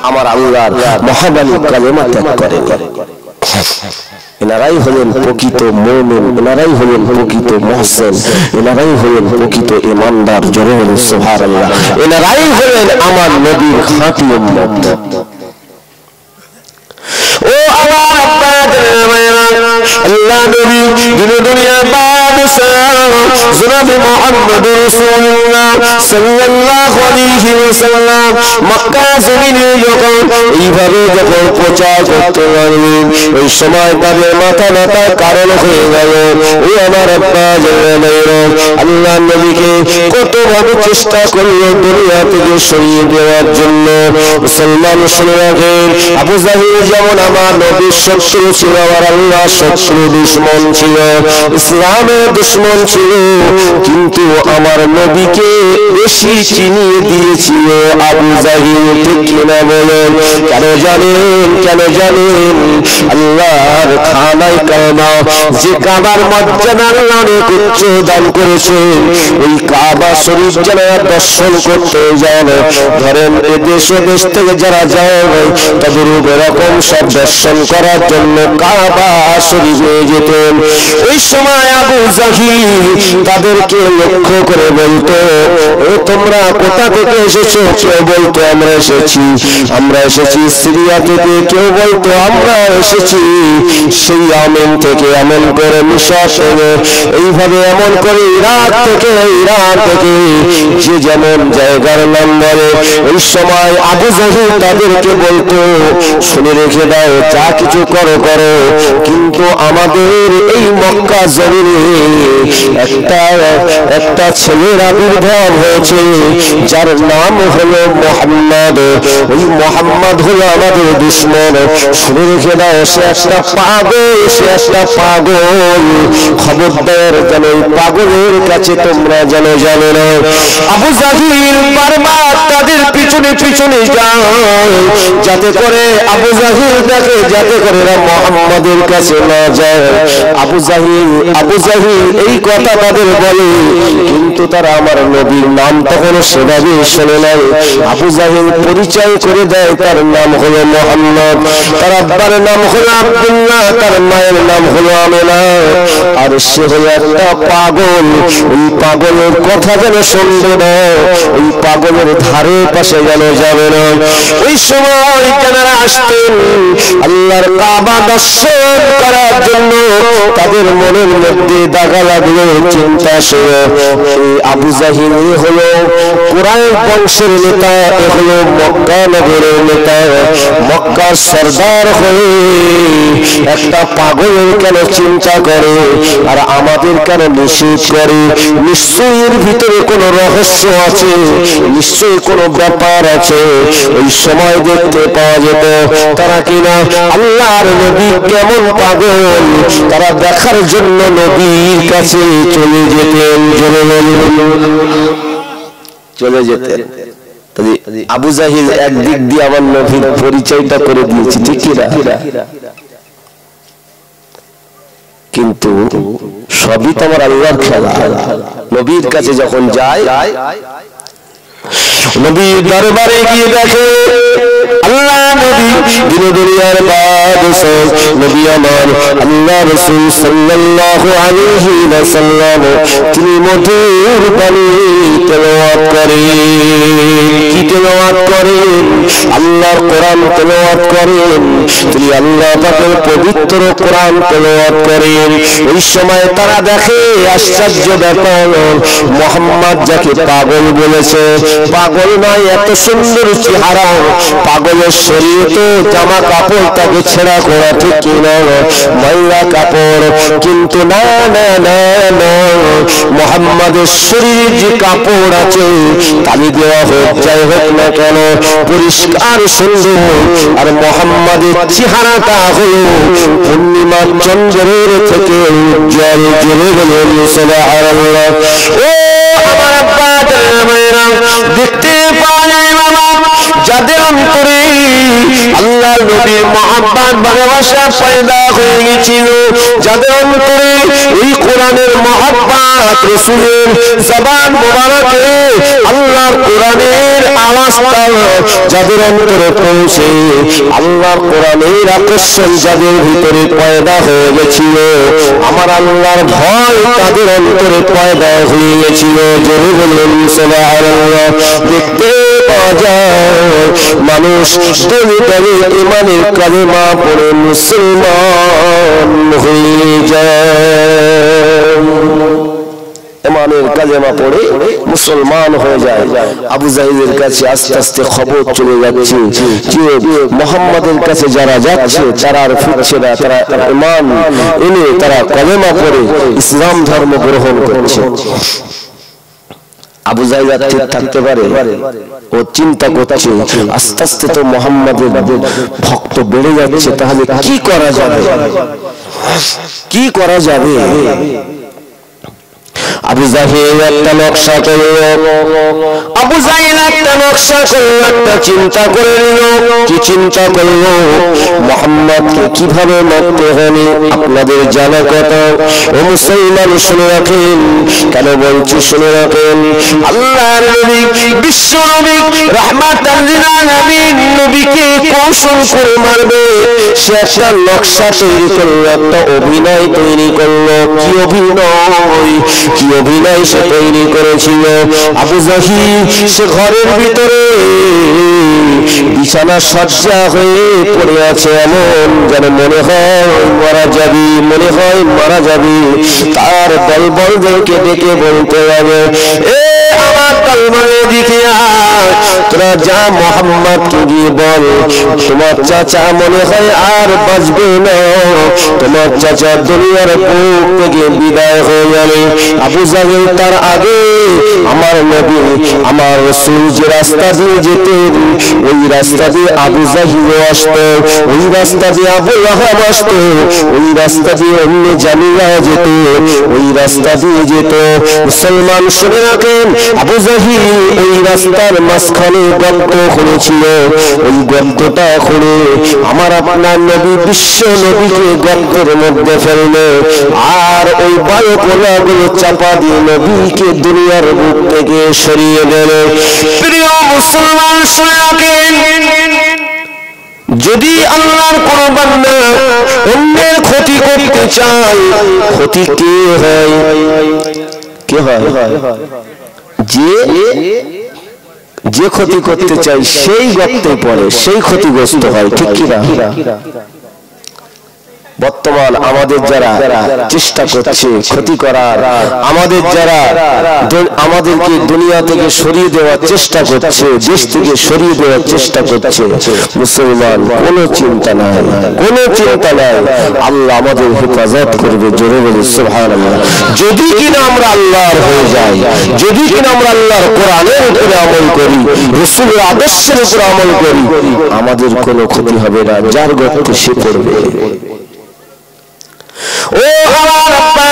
আমার আল্লাহর মহাবাণী কালেমা ত্যাগ করেনি। এনারাই হলেন প্রকৃত মুমিন, এনারাই হলেন প্রকৃত মুহসিন, এনারাই হলেন প্রকৃত ঈমানদার। জোরে বলুন সুবহানাল্লাহ। এনারাই হলেন আমার নবীর খাঁটি উম্মত। ও আমার আল্লাহ নবী দিন দুনিয়া বাদশাহ জনাবে মুহাম্মদ রাসূলুল্লাহ সাল্লাল্লাহু আলাইহি ওয়াসাল্লাম মক্কা জমিনে যখন এইভাবে যখন প্রচার করতে লাগলেন, ওই সময় তাদের মাথা ব্যথার কারণ হয়ে গেল। ও আমার আব্বা জানেন, আল্লাহ নবীকে কতভাবে চেষ্টা করল দুনিয়া থেকে সরিয়ে দেওয়ার জন্য। মুসলমান শুনে রাখেন, আবু জাহেল যেমন আমার নবীর শত্রু ছিল, আর আল্লাহ শত্রু দুশমন ছিল, ইসলামের দুশমন ছিল, কিন্তু আমার নবীকে বেশি চিনিয়ে দিয়েছিল আবু জাহেল। ঠিক কিনা বলেন? কেন জানেন? কেন জানেন? আল্লাহর খানায় কাবা, যে কাবার মর্যাদা আল্লাহ অনেক উচ্চ দান করেছেন, ওই কাবা শরীফ যারা দর্শন করতে যান, ধরেন দেশ দেশ থেকে যারা যায় তাদের এরকম সব দর্শন করার জন্য কাবা শরীফে যেতেন। ওই সময় আবু জাহিল তাদেরকে লক্ষ্য করে বলতো, ও তোমরা কোথা থেকে এসেছো? কেউ বলতো আমরা এসেছি সিরিয়া থেকে, কেউ বলতো আমরা এসেছি সেই আমেন থেকে, এমন করে মিশর থেকে, এইভাবে এমন করে ইরাক থেকে যে যেমন জায়গার নাম বলে। ওই সময় আবু জাহিল তাদেরকে বলতো, শুনে রেখে দাও, যা কিছু করো, কিন্তু আমাদের এই মক্কা জমিনে একটা ছেলের আবির্ভাব হয়েছে, যার নাম হলো মুহাম্মদ। ওই মুহাম্মদ হলো আমাদের দুশমন। শুনে রেখে দাও, সে একটা পাগল। খবরদার, যেন এই পাগলের কাছে তোমরা যেন জানো না। আবু জাহিল বারবার তাদের পিছনে যায়, যাতে করে আবু জাহিল দেখে, যাতে করে মুহাম্মদের কাছে না যায়। আবু জাহিল এই কথা তাদের বলে, কিন্তু তারা আমার নবীর নাম তখন সেভাবে শোনে নাই। আবু জাহিল পরিচয় করে দেয়, তার নাম হলো মুহাম্মদ, তার আব্বার নাম হলো আব্দুল্লাহ, তার মায়ের নাম হলো আমেনা, আর সে হলো একটা পাগল। ওই পাগলের কথা যেন শুনবে না, ওই পাগলের ধারে পাশে যেন যাবে না। ওই সময় যারা আসতেন আল্লাহর কাবা দর্শন করার জন্য, তাদের মনের মধ্যে দাগা লাগলো, চিন্তা শুরু। আবু জাহিল হলো কুরাইশ বংশের নেতা, হলো মক্কা নগরের নেতা, মক্কার সরদার হয়ে একটা পাগল কেন চিন্তা করে, আর তারা আমাদের কেন নিষেধ করে? নিশ্চয়ই এর ভিতরে কোনো রহস্য আছে, নিশ্চয়ই কোনো ব্যাপার আছে। ওই সময় দেখতে পাওয়া যেত তারা কিনা আল্লাহর নবী কেমন পাগল, তারা দেখার জন্য নবীর কাছে চলে যেতেন, চলে যেতেন। আবু জাহিল একদিক দিয়ে আমার নবীর পরিচয়টা করে দিয়েছে, ঠিক কি না? কিন্তু সবই তো আমার আল্লাহর খেলা। নবীর কাছে যখন যায়, নবীর দরবারে গিয়ে দেখে আল্লাহ নবী দিন দুনিয়ার বাদশাহ নবী আমার আল্লাহ রাসূল সাল্লাল্লাহু আলাইহি ওয়াসাল্লাম তিনি মধুর বাণী তেলাওয়াত করেন। কি তেলাওয়াত করেন? আল্লাহর কোরআন তেলাওয়াত করেন। তিনি আল্লাহ পাকের পবিত্র কোরআন তেলাওয়াত করেন। ওই সময় তারা দেখে আশ্চর্য ব্যাপার, মুহাম্মদ যাকে পাগল বলেছে, পাগল নয়, এত সুন্দর চেহারা, পাগলের শরীরে তো জামা কাপড় তাকে ছেঁড়া করা, ঠিক কিনা? ময়লা কাপড়, কিন্তু না না না না, মুহাম্মাদের শরীরে যে কাপড় আছে তালি দেওয়া হোক যাই হোক না কেন পরিষ্কার সুন্দর। আর মুহাম্মাদের চেহারাটা হলো পূর্ণিমা চন্দ্রের থেকে উজ্জ্বল। জোরে বলুন সুবহানাল্লাহ। ও আমার আব্বা জানেরা, দেখতে পাওয়া যায় বাবা যাদের অন্তরে আল্লাহর নবীর মহব্বত ভালোবাসা পয়দা হয়ে গেছিল, যাদের অন্তরে এই কোরআনের মহব্বত, রাসূলের জবান মোবারকে আল্লাহর কোরআনের আওয়াজটা যাদের অন্তরে পৌঁছে, আল্লাহর কোরআনের আকর্ষণ যাদের ভিতরে পয়দা হয়ে গেছিল, আমার আল্লাহর ভয় তাদের অন্তরে পয়দা হয়ে গেছিল। জোরে বলুন সুবহানাল্লাহ। দেখতে পাওয়া যায় মানুষ দলে দলে ইমানের কালেমা পড়ে মুসলমান হয়ে যায়, ইমানের কালেমা পড়ে মুসলমান হয়ে যায়। আবু জাহিলের কাছে আস্তে আস্তে খবর চলে যাচ্ছে যে মুহাম্মাদের কাছে যারা যাচ্ছে তারা আর ফিরছে না, তারা ঈমান এনে তারা কালেমা পড়ে ইসলাম ধর্ম গ্রহণ করছে। আবু জাহিল ঠিক থাকতে পারে? ও চিন্তা করছে আস্তে আস্তে তো মুহাম্মাদের ভক্ত বেড়ে যাচ্ছে, তাহলে কি করা যাবে, কি করা যাবে? আবু জাহিল একটা নকশা করল, আবু জাহিল একটা নকশা করল, একটা চিন্তা করে নিল। কি চিন্তা করলো? মুহাম্মদকে কিভাবে মারতে হবে আপনাদের জানা কথা। ও মুসলমান শুনে রাখেন, কেন বলছি শুনে রাখেন। আল্লাহর নবী বিশ্ব নবী রাহমাতাল লিল আলামিন নবীকে কৌশল করে মারবে, সে একটা নকশা তৈরি করলো, একটা অভিনয় তৈরি করলো। কি অভিনয়, কি অভিনয় সে তৈরি করেছিল? আবু জাহিল সে ঘরের ভিতরে বিছানা সজ্জা হয়ে পড়ে আছে, এমন যেন মনে হয় মারা যাবি, মনে হয় মারা যাবি। তার দলবলদেরকে ডেকে বলতে হবে, এ আমার দলবলের দিকে আয়, তোরা যা মুহাম্মদকে গিয়ে বল তোমার চাচা মনে হয় আর বাঁচবে না, তোমার চাচা দুনিয়ার বুক থেকে বিদায় হয়ে গেলে। আবু জাহিল তার আগে আমার নবী আমার রাসূল যে রাস্তা দিয়ে যেতেন, ওই রাস্তা দিয়ে আবু জাহিল আসতো, ওই রাস্তা দিয়ে আবু লাহাব আসতো, ওই রাস্তা দিয়ে অন্য জামিয়া যেত, ওই রাস্তা দিয়ে যেত। মুসলমান শুনে রাখেন, আবু জাহিল ওই রাস্তার মাঝখানে গর্ত খুঁড়েছিল, ওই গর্তটা খুঁড়ে আমার আপনার নবী বিশ্ব নবীকে গর্তের মধ্যে ফেললো, আর ওই বায়ুকণাগুলো চাপা দিয়ে নবীকে দুনিয়ার বুক থেকে সরিয়ে দিল। প্রিয় মুসলমান শুনে রাখেন, যদি আল্লাহর কোন বান্দা অন্যের ক্ষতি করতে চায়, ক্ষতি কে হয়? কে হয়? যে ক্ষতি করতে চায় সেই গর্তে পড়ে, সেই ক্ষতিগ্রস্ত হয়, ঠিক কি না? বর্তমান আমাদের যারা চেষ্টা করছে ক্ষতি করার, আমাদের যারা আমাদেরকে দুনিয়া থেকে সরিয়ে দেওয়ার চেষ্টা করছে, দেশ থেকে সরিয়ে দেওয়ার চেষ্টা করছে, মুসলমান কোনো চিন্তা নাই, কোনো চিন্তা নাই, আল্লাহ আমাদের হেফাজত করবে। জোরে বলি সুবহানাল্লাহ। যদি কিনা আমরা আল্লাহর হয়ে যাই, যদি কিনা আমরা আল্লাহর কোরআনের উপরে আমল করি, রাসূলের আদর্শের উপরে আমল করি, আমাদের কোনো ক্ষতি হবে না, যার গর্তে সে পড়বে। ও আমার আব্বা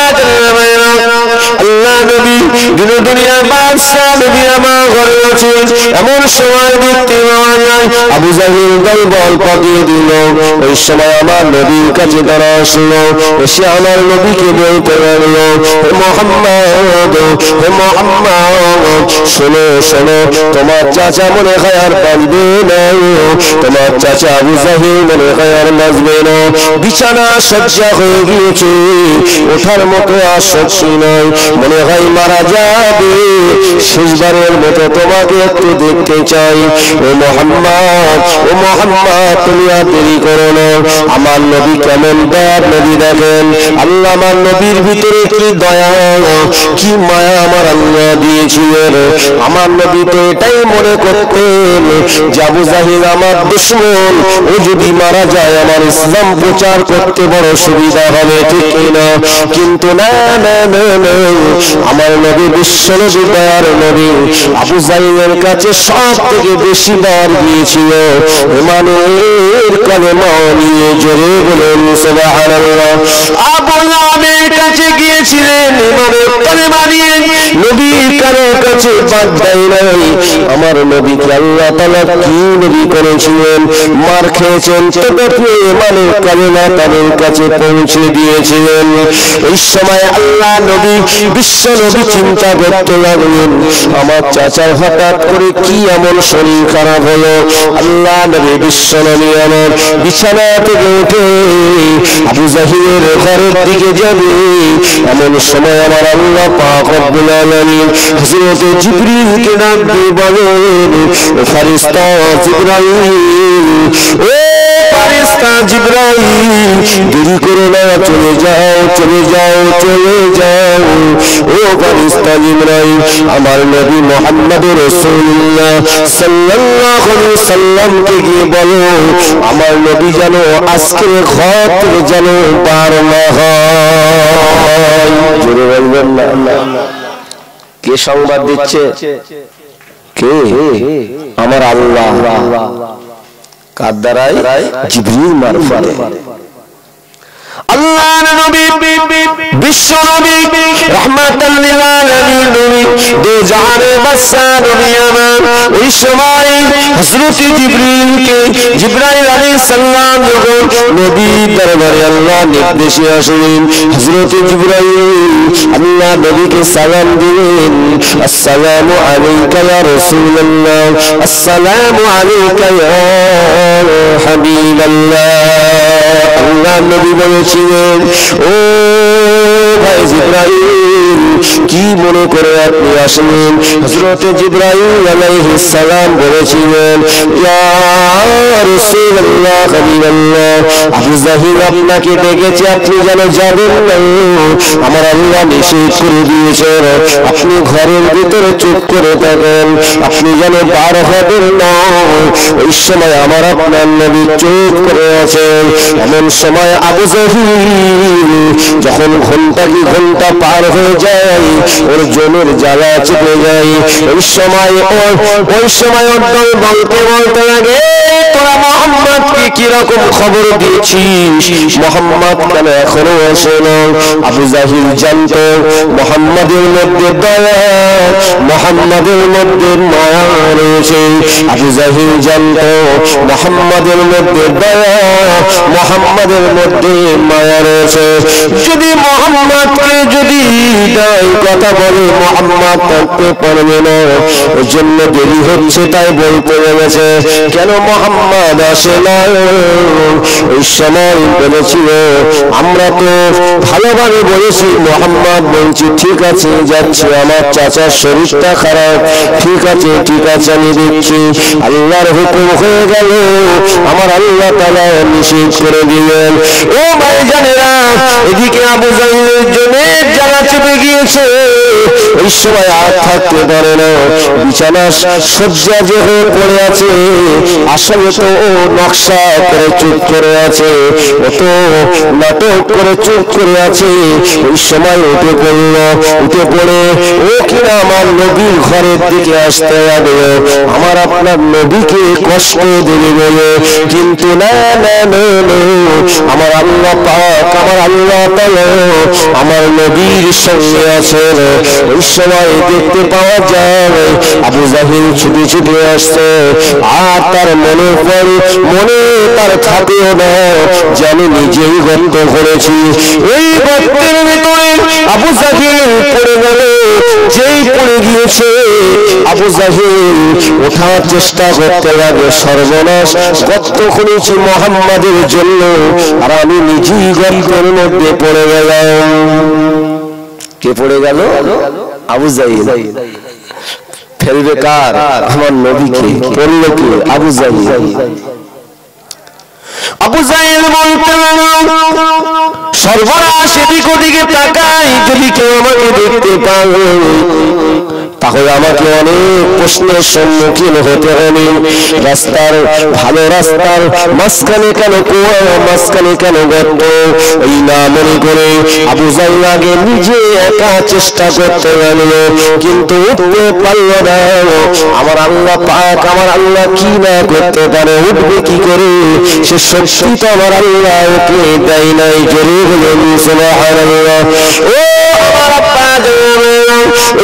আল্লাহ নবী দিন দুনিয়ার বাদশা নবী আমার ঘরে আছে, এমন সময় দেখতে পাওয়া যায় আবু জাহিল দল বল পাঠিয়ে দিল। ওই সময় আমার নবীর কাছে তারা আসলো, এসে আমার নবীকে বলতে লাগলো, হে মুহাম্মদ, হে মুহাম্মদ, শোনো শোনো, তোমার চাচা মনে হয় আর বাঁচবে না, তোমার চাচা আবু জাহিল মনে হয় আর বাঁচবে না, বিছানা সজ্জা হয়ে গিয়েছে, ওঠার মতো আর শক্তি নয়, মনে হয় মারা যাবে, শেষবারের মতো তোমাকে একটু দেখতে চাই। ও মুহাম্মদ, ও মুহাম্মদ, তুমি আর দেরি করো না। আমার নবী কেমন দয়ার নবী দেখেন, আল্লাহ আমার নবীর ভিতরে কি দয়া, কি মায়া আমার আল্লাহ দিয়েছিলেন। আমার নবী তো এটাই মনে করতেন যে আবু জাহিল আমার দুশমন, ও যদি মারা যায় আমার ইসলাম প্রচার করতে বড় সুবিধা হবে, ঠিক না? কিন্তু না না না না, আমার নবী বিশ্ব নবী দয়ার নবী আবু জাহিলের কাছে সব থেকে বেশি বার গিয়েছিল ইমানের কালেমা নিয়ে। জোরে বলেন সুবহানাল্লাহ। আবু জাহিলের কাছে গিয়েছিলেন ইমানের কালেমা নিয়ে, নবীর কাছে বাদ দেয় নাই। আমার নবীকে আল্লাহ তাআলা কি নবী করেছিলেন, মার খেয়েছেন, তবে ইমানের কালেমা তাদের কাছে পৌঁছে দিয়েছিলেন। এই সময় আল্লাহ নবী বিশ্ব নবী চিন্তা করতে লাগলেন, আমার চাচার হঠাৎ করে কি এমন শরীর খারাপ হলো। আল্লাহ নবী বিশ্ব নবী আমার বিছানা থেকে উঠে আবু জাহিলের ঘরের দিকে যাবে, এমন সময় আমার আল্লাহ পাক রব্বুল আলামিন হযরত জিবরিলকে ডাক দিয়ে বলেন, ও ফেরেশতা জিবরাইল, ও ফেরেশতা জিবরাইল, দেরি করো না, চলে যাও চলে যাও চলে যাও। ও ফেরেশতা জিবরাইল, আমার নবী মুহাম্মদুর রাসূলুল্লাহ সাল্লাল্লাহু আলাইহি ওয়াসাল্লামকে গিয়ে বলো, আমার নবী যেন আজকে ঘর থেকে যেন বার না হয়। জোরে বলবেন না। কে সংবাদ দিচ্ছে? কে? আমার আল্লাহ। কার দ্বারাই? জিবরিল মারফতে। আল্লাহর নবী বিশ্ব নবী রাহমাতাল লিল আলামিন নবী, দো জাহানের বাদশা নবী আমার, এই সময় হযরত জিবরাইল আলাইহিস সালাম যখন নবীর দরবারে আল্লাহ নির্দেশে আসলেন, হযরত জিবরাইল আল্লাহ নবীকে সালাম দিলেন, আসসালামু আলাইকা ইয়া রাসূলুল্লাহ, আসসালামু আলাইকা ইয়া হাবিবাল্লাহ। আল্লাহ নবী বলেছিলেন, ও ভাই জিবরাইল, কি মনে করে আপনি আসলেন? হযরত জিবরাইল আলাইহিস সালাম বলেছিলেন, ইয়া রাসূলুল্লাহ হাবিবাল্লাহ, আবু জাহিল আপনাকে ডেকেছে, আপনি যেন যাবেন না, আমার আল্লাহ নিষেধ করে দিয়েছেন, আপনি ঘরের ভিতরে চুপ করে থাকেন, আপনি যেন বার হবেন না। ওই সময় আমার আপনার নবী চুপ করে আছেন। এমন সময় আবু জাহিল যখন ঘন্টা কি ঘন্টা পার হয়ে যায়, ওর জনের জ্বালা চেপে যায়, ওই সময় ওর দল বলতে বলতে লাগে, তোরা মুহাম্মদকে কিরকম খবর দিয়েছিস? মুহাম্মদ কেন এখনো আসে না? আবু জাহিল জানতো মুহাম্মদের মধ্যে দয়া, মুহাম্মদের মধ্যে মায়া রয়েছে। আবু জাহিল জানতো মুহাম্মদের মধ্যে দয়া, মুহাম্মদের মধ্যে মায়া রয়েছে। যদি মুহাম্মদকে যদি কথা বলে মুহাম্মদ থাকতে পারবে না, ওই জন্য দেরি হচ্ছে তাই বলতে গেছে কেন মুহাম্মদ আসে না। ওই সময় বলেছিল আমরা তো ভালোভাবে বলেছি, মুহাম্মদ বলছি ঠিক আছে যাচ্ছি, আমার চাচার শরীরটা খারাপ, ঠিক আছে আমি দেখছি। আল্লাহর হুকুম হয়ে গেল, আমার আল্লাহ তাআলা নিষেধ করে দিলেন। ও ভাইজানেরা, এদিকে আবু জাহেলের জন্য জ্বালা চেপে গিয়েছে, ওই সময় আর থাকতে পারে না, বিছানা শয্যা যে হয়ে পড়ে আছে, আসলে তো ও নকশা করে চুপ করে আছে, ও তো নাটক করে চুপ করে আছে। ওই সময় উঠে পড়লো, উঠে পড়ে ও কিনা আমার নবীর ঘরের দিকে আসতে লাগলো, আমার আপনার নবীকে কষ্ট দেবে বলে। কিন্তু না না না, আমার আল্লাহ পাক, আমার আল্লাহ তাআলা আমার নবীর সঙ্গে আছেন। ওই সময় দেখতে পাওয়া যায় আবু জাহেল ছুটে ছুটে আসছে, আর তার মনে তার থাকেও না যে আমি নিজেই গর্ত করেছি। এই গর্তের ভিতরে আবু জাহেল পড়ে গেল, যেই পড়ে গিয়েছে আবু জাহেল ওঠার চেষ্টা করতে লাগে, সর্বনাশ, গর্ত খুঁড়েছি মুহাম্মাদের জন্য আর আমি নিজেই গর্তের মধ্যে পড়ে গেলাম। কে পড়ে গেল? আবু জাহেল। ফেলবে কার? আমার নবীকে। পড়লো কে? আবু জাহেল। আবু জাহেল বলতে সর্বনাশ, এদিক ওদিকে তাকাই, যদি কেউ আমাকে দেখতে পাবে তাহলে আমাকে অনেক প্রশ্নের সম্মুখীন হতে হবে। রাস্তার ভালো রাস্তার মাঝখানে কেন কুয়া, মাঝখানে কেন গর্ত? এই না মনে করে আবু জাহেল আগে নিজে একা চেষ্টা করতে লাগলো, কিন্তু উঠতে পারল না। আমার আল্লাহ পাক, আমার আল্লাহ কি না করতে পারে, উঠবে কি করে? সে শক্তি তো আমার আল্লাহ ওকে দেয় নাই। জোরে বলেন সুবহানাল্লাহ। ও আমার আব্বা,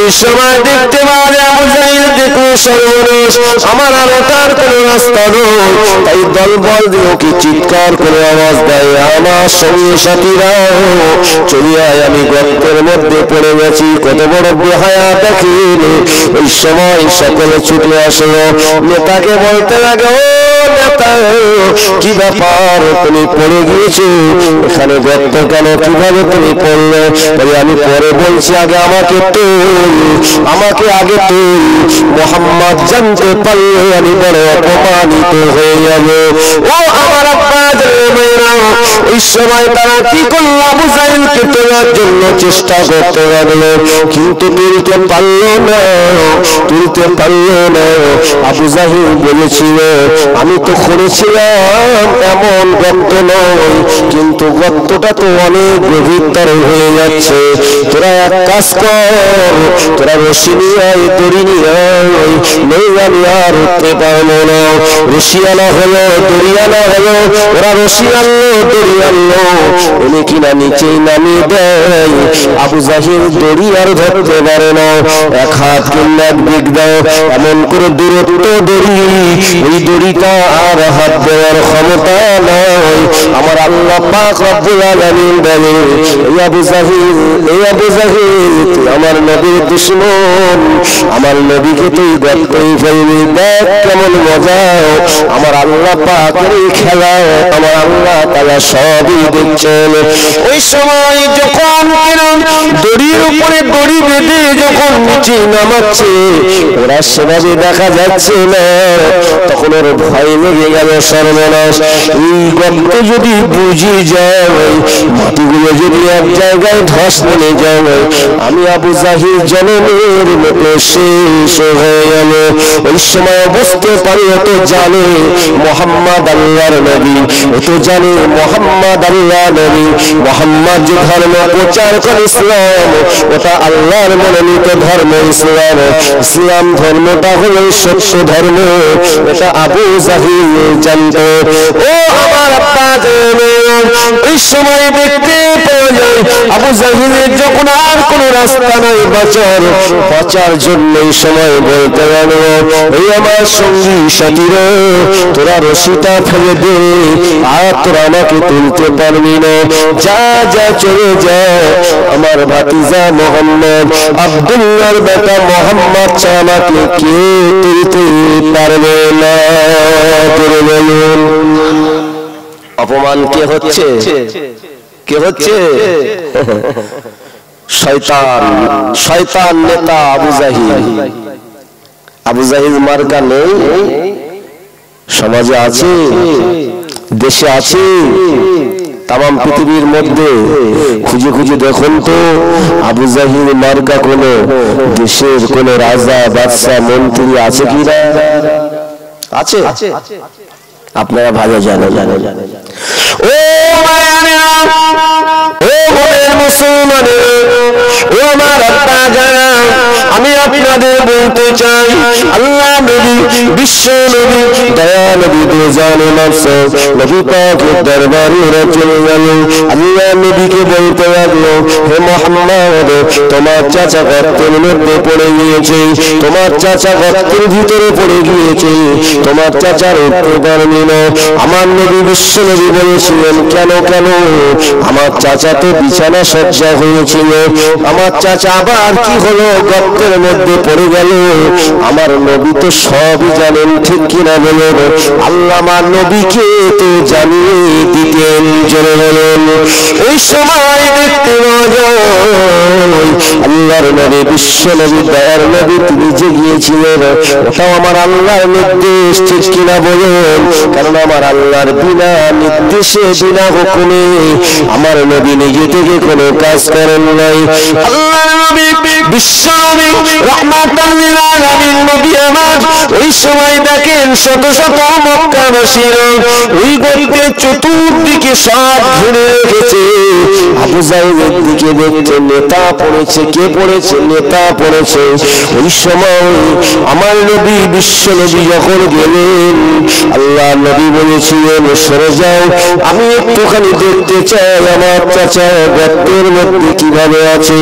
এই সময় দেখতে পারে আবু জাহেল দেখো সর্বনাশ, আমার আর ওঠার কোনো রাস্তা নয়। তাই দলবল দিয়ে ওকে চিৎকার করে আওয়াজ দেয়, আমার সঙ্গে সাথীরা চলে আয়, আমি গর্তের মধ্যে পড়ে গেছি। কত বড় বেহায়া দেখেন। ওই সময় সকলে ছুটে আসলো, নেতাকে বলতে লাগে, ও নেতা কি ব্যাপার, তুমি পড়ে গিয়েছো এখানে গর্ত কেন, কিভাবে তুমি পড়লে? তবে আমি পরে বলছি, আগে আমাকে আমাকে আগে তুই। মুহাম্মদ জানতে পারলে আমি বড় অপমানিত হয়ে যাব। ও আমার আব্বা, ওই সময় তারা কি করলো, আবু জাহেলকে তোলার জন্য চেষ্টা করতে লাগলো, কিন্তু তুলতে পারলো না, তুলতে পারলো না। আবু জাহেল বলেছিল, আমি তো করেছিলাম এমন গর্ত নয়, কিন্তু গর্তটা তো অনেক গভীরতর হয়ে যাচ্ছে। তোরা এক কাজ কর, তোরা রশি নিয়ে আয়, দড়ি নিয়ে আয়, নেই আমি আর উঠতে পারবো না। রশি আনা হলো, দড়ি আনা হলো, ওরা রশি আনলো, দড়ি আনলো, উনি কিনা নিচেই নামিয়ে দেয়। আবু জাহেল দড়ি আর ধরতে পারে না, এক হাত কিংবা এক দিক দাও, এমন করে দূরত্ব দড়ি, ওই দড়িটা আর হাত দেওয়ার ক্ষমতা নয়। আমার আল্লাহ পাক রব্বুল আলামিন বলে, এই আবু জাহেল, এই আবু জাহেল, তুই আমার নবীর দুশমন, আমার নবীকে তুই গর্তেই ফেলবি, দেখ কেমন মজা। আমার আল্লাহ পাকের এই খেলা আমার আল্লাহ তাআলা সবই দেখছেন। ওই সময় যখন দড়ির উপরে দড়ি বেঁধে যখন নিচে নামাচ্ছে, ওরা সেভাবে দেখা যাচ্ছে না, তখন ওর ভয় লেগে গেল, সর্বনাশ, এই গর্ত যদি বুঝে যায়, মাটিগুলো যদি এক জায়গায় ধস নিয়ে যায়, আমি আবু জাহেল জনমের মতো শেষ হয়ে গেল। ওই সময় বুঝতে পারি, ও তো জানে মুহাম্মদ আল্লাহর নবী, ও তো জানে মুহাম্মদ আল্লাহ নবী, মুহাম্মদ যে ধর্ম প্রচার করে ইসলাম, ওটা আল্লাহর মনোনীত ধর্ম ইসলাম। ইসলাম ধর্মটা হলো সত্য ধর্ম, এটা আবু জাহেল জানত। ও আমার আব্বা, ওই সময় দেখতে পাওয়া যায় আবু জাহিলের যখন আর কোনো রাস্তা নাই বাঁচার জন্য এই সময় বলতে গেল, এই আমার সঙ্গী সাথীরা তোরা রশিটা ফেলে দে, আর তোরা আমাকে তুলতে পারবি না, যা যা চলে যা। আমার ভাতিজা মোহাম্মদ আব্দুল্লাহর বেটা মোহাম্মদ আমাকে কেউ তুলতে পারবে না। বলুন অপমান কে হচ্ছে? কে হচ্ছে? শয়তান, শয়তান নেতা আবু জাহিল। আবু জাহিল মার্কা নেই, সমাজে আছে, দেশে আছে, তাম পৃথিবীর মধ্যে খুঁজে খুঁজে দেখুন তো আবু জাহিল মার্কা কোন দেশের কোন রাজা বাদশা মন্ত্রী আছে কি না? আছে? আপনারা ভালো জানেন। ও মুসলমানের, ও আমার আব্বা যারা, আমি আপনাদের বলতে চাই আল্লাহ নবী, বিশ্ব নবী, দয়া নবী, দুজানে মাসুদ নবী পাকের দরবারে চলে গেল। আল্লাহ নবীকে বলতে লাগলো, হে মুহাম্মদ, তোমার চাচা গর্তের মধ্যে পড়ে গিয়েছে, তোমার চাচা গর্তের ভিতরে পড়ে গিয়েছে, তোমার চাচার উঠতে পারেনি না। আমার নবী বিশ্ব নবী বলেছিলেন, কেন কেন? আমার চাচা তো বিছানা সজ্জা হয়েছিল, আমার চাচা আবার কি হলো, গর্তের মধ্যে পড়ে গেল। আমার নবী তো সবই জানেন, ঠিক কিনা বলেন? আল্লাহ আমার নবীকে তো জানিয়ে দিতেন। জোরে বলেন। ওই সময় দেখতে আল্লাহর নবী বিশ্ব নবী দয়ার নবী তিনি যে গিয়েছিলেন, ওটাও আমার আল্লাহর নির্দেশ, ঠিক কিনা বলেন? কারণ আমার আল্লাহর বিনা নির্দেশে বিনা হুকুমে আমার নবী নিজে থেকে কোনো কাজ করেন নাই। আল্লাহর নবী বিশ্ব নবী রাহমাতাল লিল আলামিন নবী আমার ওই সময় দেখেন শত শত মক্কাবাসীরা ওই গরিবের চতুর্দিকে সব ঘিরে রেখেছে। আবু জাহিলের দিকে দেখছে, নেতা পড়েছে। কে পড়েছে? নেতা পড়েছে। ওই সময় আমার নবী বিশ্ব নবী যখন গেলেন, আল্লাহ নবী বলেছিলেন, সরে যাও, আমি একটুখানি দেখতে চাই আমার চাচা গর্তের মধ্যে কিভাবে আছে।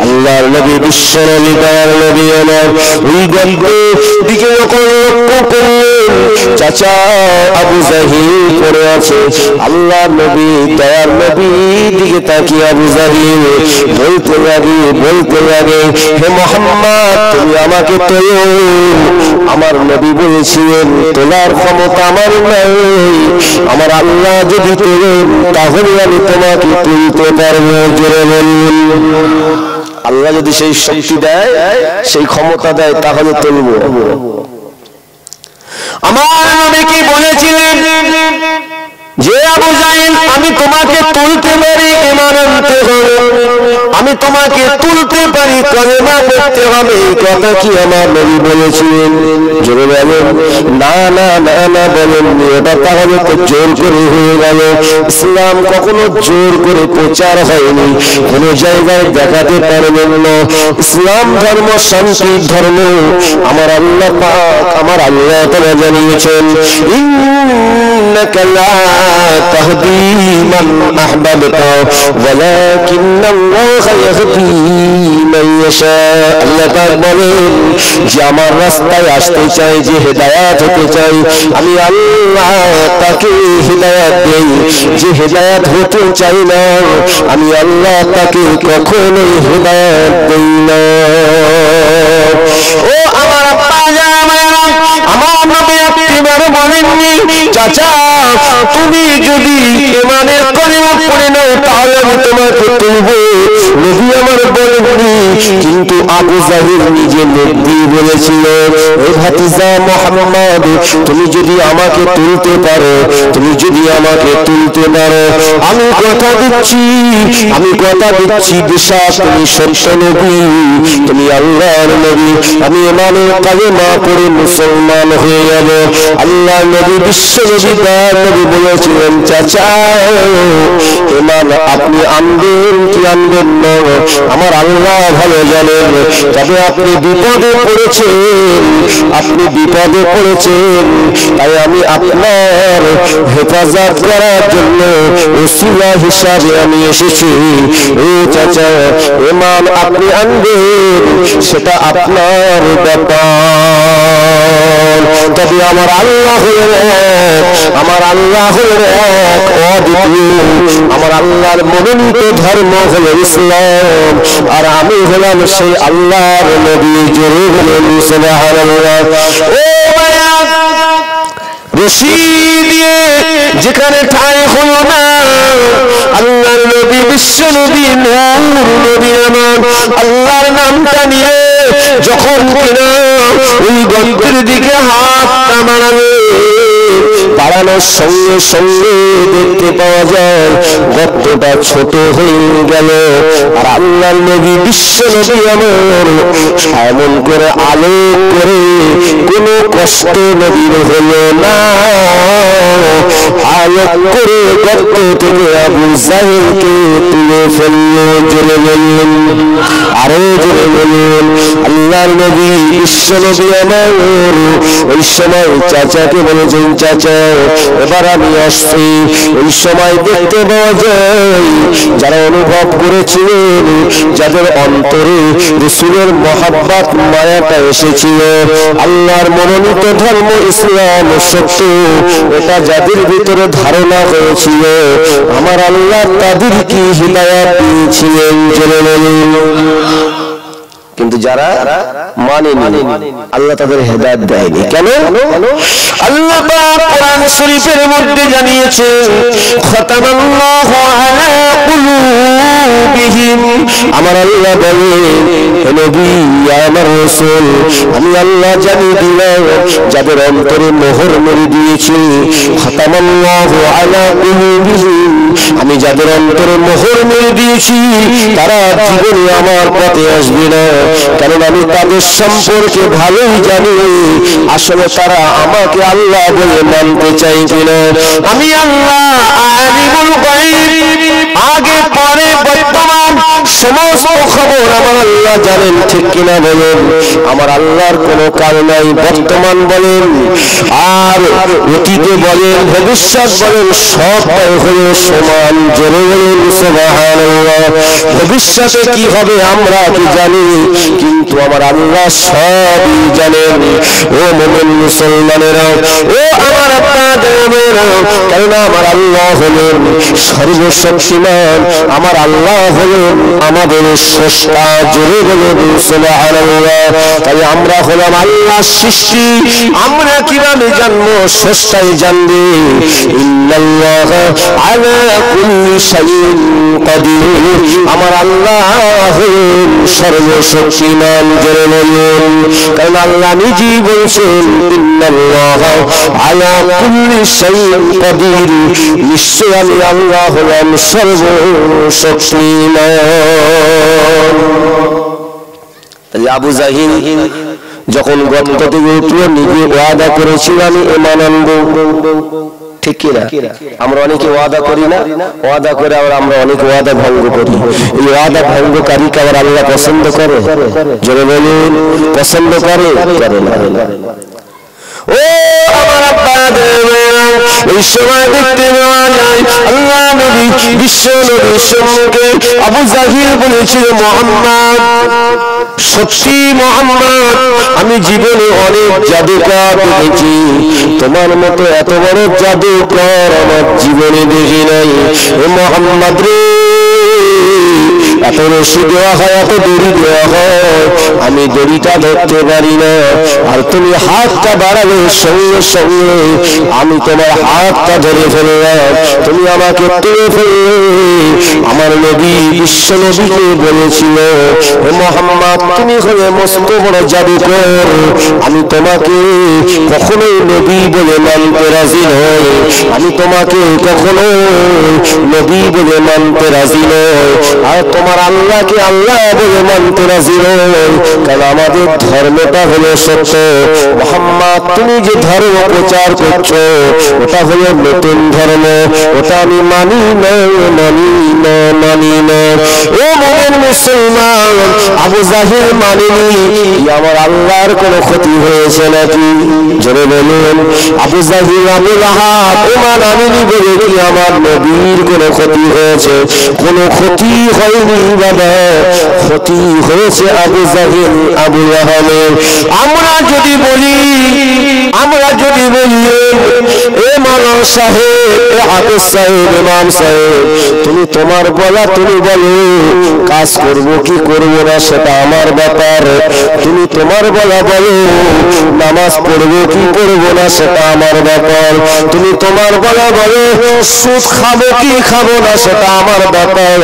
আল্লাহর নবী বিশ্ব নবী দয়ার নবী আমার ওই গর্তের দিকে যখন লক্ষ্য করলেন, চাচা আবু জাহিল পড়ে আছে। আল্লাহর নবী দয়ার নবী দিকে তাকিয়ে আবু জাহিল বলতে লাগে, হে মুহাম্মদ, তুমি আমাকে তোলো। আমার নবী বলেছিলেন, তোলার ক্ষমতা আমার নাই, আমার আল্লাহ যদি তোলেন তাহলে আমি তোমাকে তুলতে পারবো। জোরে বলুন। আল্লাহ যদি সেই শক্তি দেয়, সেই ক্ষমতা দেয়, তাহলে তুলবো। আমার নবী কি বলেছিলেন যে আবু জাহিল, আমি তোমাকে তুলতে পারি, ঈমান আনতে হবে, আমি তোমাকে তুলতে পারি, কলেমা পড়তে হবে। এই কথা কি আমার নবী বলেছিলেন? জোরে বলেন। না না না না বলেননি। এটা তাহলে তো জোর করে হয়ে গেল। ইসলাম কখনো জোর করে প্রচার হয়নি, কোন জায়গায় দেখাতে পারবেন না। ইসলাম ধর্ম শান্তির ধর্ম। আমার আল্লাহ পাক, আমার আল্লাহ তাআলা জানিয়েছেন, ইন্নাকা লা তাহদি মান আহবাবতা ওয়ালাকিন্নাল্লাহা ইয়াহদি মান ইয়াশা। আল্লাহ পাক বলেন যে আমার রাস্তায় আসতে চাই, যে হেদায়েত হতে চাই, আমি আল্লাহ তাকে হেদায়েত দেই। যে হেদায়েত হতে চাই না, আমি আল্লাহ তাকে কখনোই হেদায়েত দেই না। ও আমার আব্বা জানেরা, আমার নবী একবার বলেননি, চাচা তুমি যদি ঈমানের কলিমা পড়ে নাও তাহলে আমি তোমাকে তুলব। নবী আমার বলেননি, কিন্তু আবু জাহিল নিজে নবী বলেছিল, হে ভাতিজা মুহাম্মদ, তুমি যদি আমাকে তুলতে পারো, তুমি যদি আমাকে তুলতে পারো, আমি কথা দিচ্ছি, বিশ্বাস তুমি সত্য নবী, তুমি আল্লাহর নবী, আমি ঈমানের কালিমা পড়ে মুসলমান হয়ে যাব। আল্লাহ নবী বিশ্ব নবী দয়ার নবী বলেছিলেন, চাচা ঈমান আপনি আপনি আনবেন কি আনবেন না আমার আল্লাহ ভালো জানেন। তবে আপনি বিপদে পড়েছেন, তাই আমি আপনার হেফাজত করার জন্য ওসিলা হিসাবে আমি এসেছি। ও চাচা, ইমান আপনি আনবেন সেটা আপনার ব্যাপার, তবে আমার আল্লাহ হলেন এক অদ্বিতীয়। আমার আল্লাহর মনোনীত ধর্ম হলো ইসলাম, আর আমি হলাম সেই আল্লাহর নবী। জোরে বলুন সুবহানাল্লাহ। ও মায়া রশি দিয়ে যেখানে ঠাঁই হলো না, আল্লাহর নবী বিশ্ব নবী নূর নবী আমার আল্লাহর নামটা নিয়ে যখন কিনা ওই গর্তের দিকে হাতটা বাড়ানোর সঙ্গে সঙ্গে দেখতে পাওয়া যায় গর্তটা ছোট হয়ে গেল। আর আল্লাহর নবী বিশ্ব নবী আমার এমন করে আলোক করে কোনো কষ্ট নবীর হলো না, আলোক করে গর্ত থেকে আবু জাহেলকে তুলে ফেললো। জোরে বলুন, আরো জোরে বলুন। আল্লাহর নবী বিশ্ব নবী আমার ওই সময় চাচাকে বলেছেন, চাচা এবার আমি আসছি। ওই সময় দেখতে পাওয়া যায় যারা অনুভব করেছিলেন, যাদের অন্তরে রাসূলের মহব্বত মায়াটা এসেছিল, আল্লাহর মনোনীত ধর্ম ইসলাম সত্য এটা যাদের ভিতরে ধারণা হয়েছিল, আমার আল্লাহ তাদেরকে হিদায়াত দিয়েছিলেন। জেনে বলুন। কিন্তু যারা মানেনি আল্লাহ তাদের হেদায়েত দেয়নি। কেন? আল্লাহ পাক কোরআন শরীফের মধ্যে জানিয়েছেন, খাতামাল্লাহু আলা কুলুবিহিম। আমার আল্লাহ বলেন, হে নবী আমার রাসূল, আমি আল্লাহ জানিয়ে দিলাম যাদের অন্তরে মোহর মেরে দিয়েছি। খাতামাল্লাহু আলা কুলুবিহিম, আমি যাদের অন্তরে মোহর মেরে দিয়েছি তারা জীবনে আমার পথে আসবে না, কারণ আমি তাদের সম্পর্কে ভালোই জানি আসলে তারা আমাকে আল্লাহ বলে মানতে চাইবে না। আমি আল্লাহ আলিমুল গায়ব, আগে পরে বর্তমান সমস্ত খবর আমার আল্লাহ জানেন, ঠিক কিনা বলেন? আমার আল্লাহর কোনো কাল নাই। বর্তমান বলেন আর অতীতে বলেন ভবিষ্যৎ বলেন সব হলো সমান। জোরে বলেন সুবহানাল্লাহ। ভবিষ্যতে কি হবে আমরা কি জানি, কিন্তু আমার আল্লাহ সবই জানেন। ও মুমিন মুসলমানেরা, ও আমার আপনাদেরা, কারণ আমার আল্লাহ হলেন সর্বশক্তিমান, আমার আল্লাহ হলেন আমাদের স্রষ্টা। জোরে বলুন সুবহানাল্লাহ। তাই আমরা হলাম আল্লাহর সৃষ্টি। আমরা কিভাবে জানবো? স্রষ্টাই জানবে। ইন্নাল্লাহা আলা কুল্লি শাইইন কাদির, আমার আল্লাহ হলেন সর্বশক্তিমান। জোরে বলুন, কারণ আল্লাহ নিজেই বলছেন, ইন্নাল্লাহা আলা কুল্লি শাইইন কাদির, নিশ্চয় আমি আল্লাহ হলাম সর্বশক্তিমান। তাহলে আবু জাহিল যখন গর্ত থেকে উঠলো নিজে ওয়াদা করেছিল আমি ঈমান আনবো, ঠিক কিনা? আমরা অনেকে ওয়াদা করি না, ওয়াদা করে আবার আমরা অনেক ওয়াদা ভঙ্গ করি। এই ওয়াদা ভঙ্গকারীকে আবার আল্লাহ পছন্দ করে? জোরে বলুন, পছন্দ করে? করে না। ও আমার আপনাদের ওই সময় দেখতে পাওয়া যায় আল্লাহ নবী বিশ্ব নবীর সম্মুখে আবু জাহিল বলেছিল, মুহাম্মদ, সত্যি মুহাম্মদ, আমি জীবনে অনেক জাদুকর দেখেছি, তোমার মতো এত বড় জাদুকর আমার জীবনে দেখি নাই। ও মুহাম্মদ রে, এত রশি দেওয়া হয়, এত দড়ি দেওয়া হয়, আমি দড়িটা ধরতে পারি না, আর তুমি হাতটা বাড়ালে সঙ্গে সঙ্গে আমি তোমার হাতটা ধরে ফেললাম, তুমি আমাকে তুলে ফেললে। আমার নবী বিশ্ব নবীকে বলেছিল, হে মুহাম্মদ, তুমি হলে মস্ত বড় জাদুকর, আমি তোমাকে কখনোই নবী বলে মানতে রাজি নই, আমি তোমাকে কখনো নবী বলে মানতে রাজি নই, আর তোমার আল্লাহকে আল্লাহ বলে মানতে রাজি নই, কারণ আমাদের ধর্মটা হলো সত্য। মুহাম্মদ তুমি যে ধর্ম প্রচার করছো ওটা হলো নতুন ধর্ম, ওটা আমি মানি না, মানি না, মানি না। ও মুমিন মুসলমান, আবু জাহেল মানেনি, আমার আল্লাহর কোনো ক্ষতি হয়েছে নাকি? জোরে বলুন। আবু জাহেল, আবু লাহাব ওমান আমিনি বলে কি আমার নবীর কোনো ক্ষতি হয়েছে? কোনো ক্ষতি হয়নি বাবা, ক্ষতি হয়েছে আবু জাহেল, আবু লাহাবের। আমরা যদি বলি এ মাওলানা সাহেব, এ হাফেজ সাহেব, ইমাম সাহেব, তুমি তোমার বলা তুমি বলো, কাজ করব কি করব না সেটা আমার ব্যাপার, তুমি তোমার বলা বলো, নামাজ পড়বো কি করব না সেটা আমার ব্যাপার, তুমি তোমার বলা বলো, সুদ খাবো কি খাবো না সেটা আমার ব্যাপার,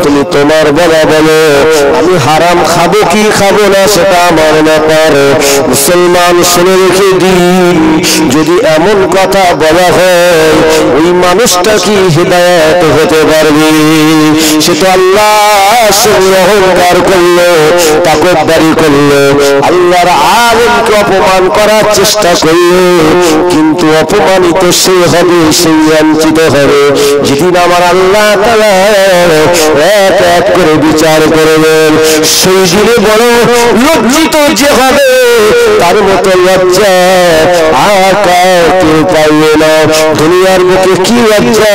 তুমি তোমার বলা বলো, আমি হারাম খাবো কি খাবো না সেটা আমার ব্যাপার। মুসলমান শুনে রেখে দিন, যদি এমন কথা বলা হয় ওই মানুষটা কি হিদায়াত হতে পারবে? সে তো আল্লাহ সঙ্গে অহংকার করলো, তাকব্বুরি করলো, আল্লাহর আলেমকে অপমান করার চেষ্টা করলো, কিন্তু অপমানিত সে হবে, সেই বঞ্চিত হবে যেদিন আমার আল্লাহ তাআলা এক এক করে বিচার করবেন। সেই দিনে বড় লজ্জিত যে হবে, তার মতো লজ্জা আর কেউ পাইবে না। দুনিয়ার বুকে কি লজ্জা,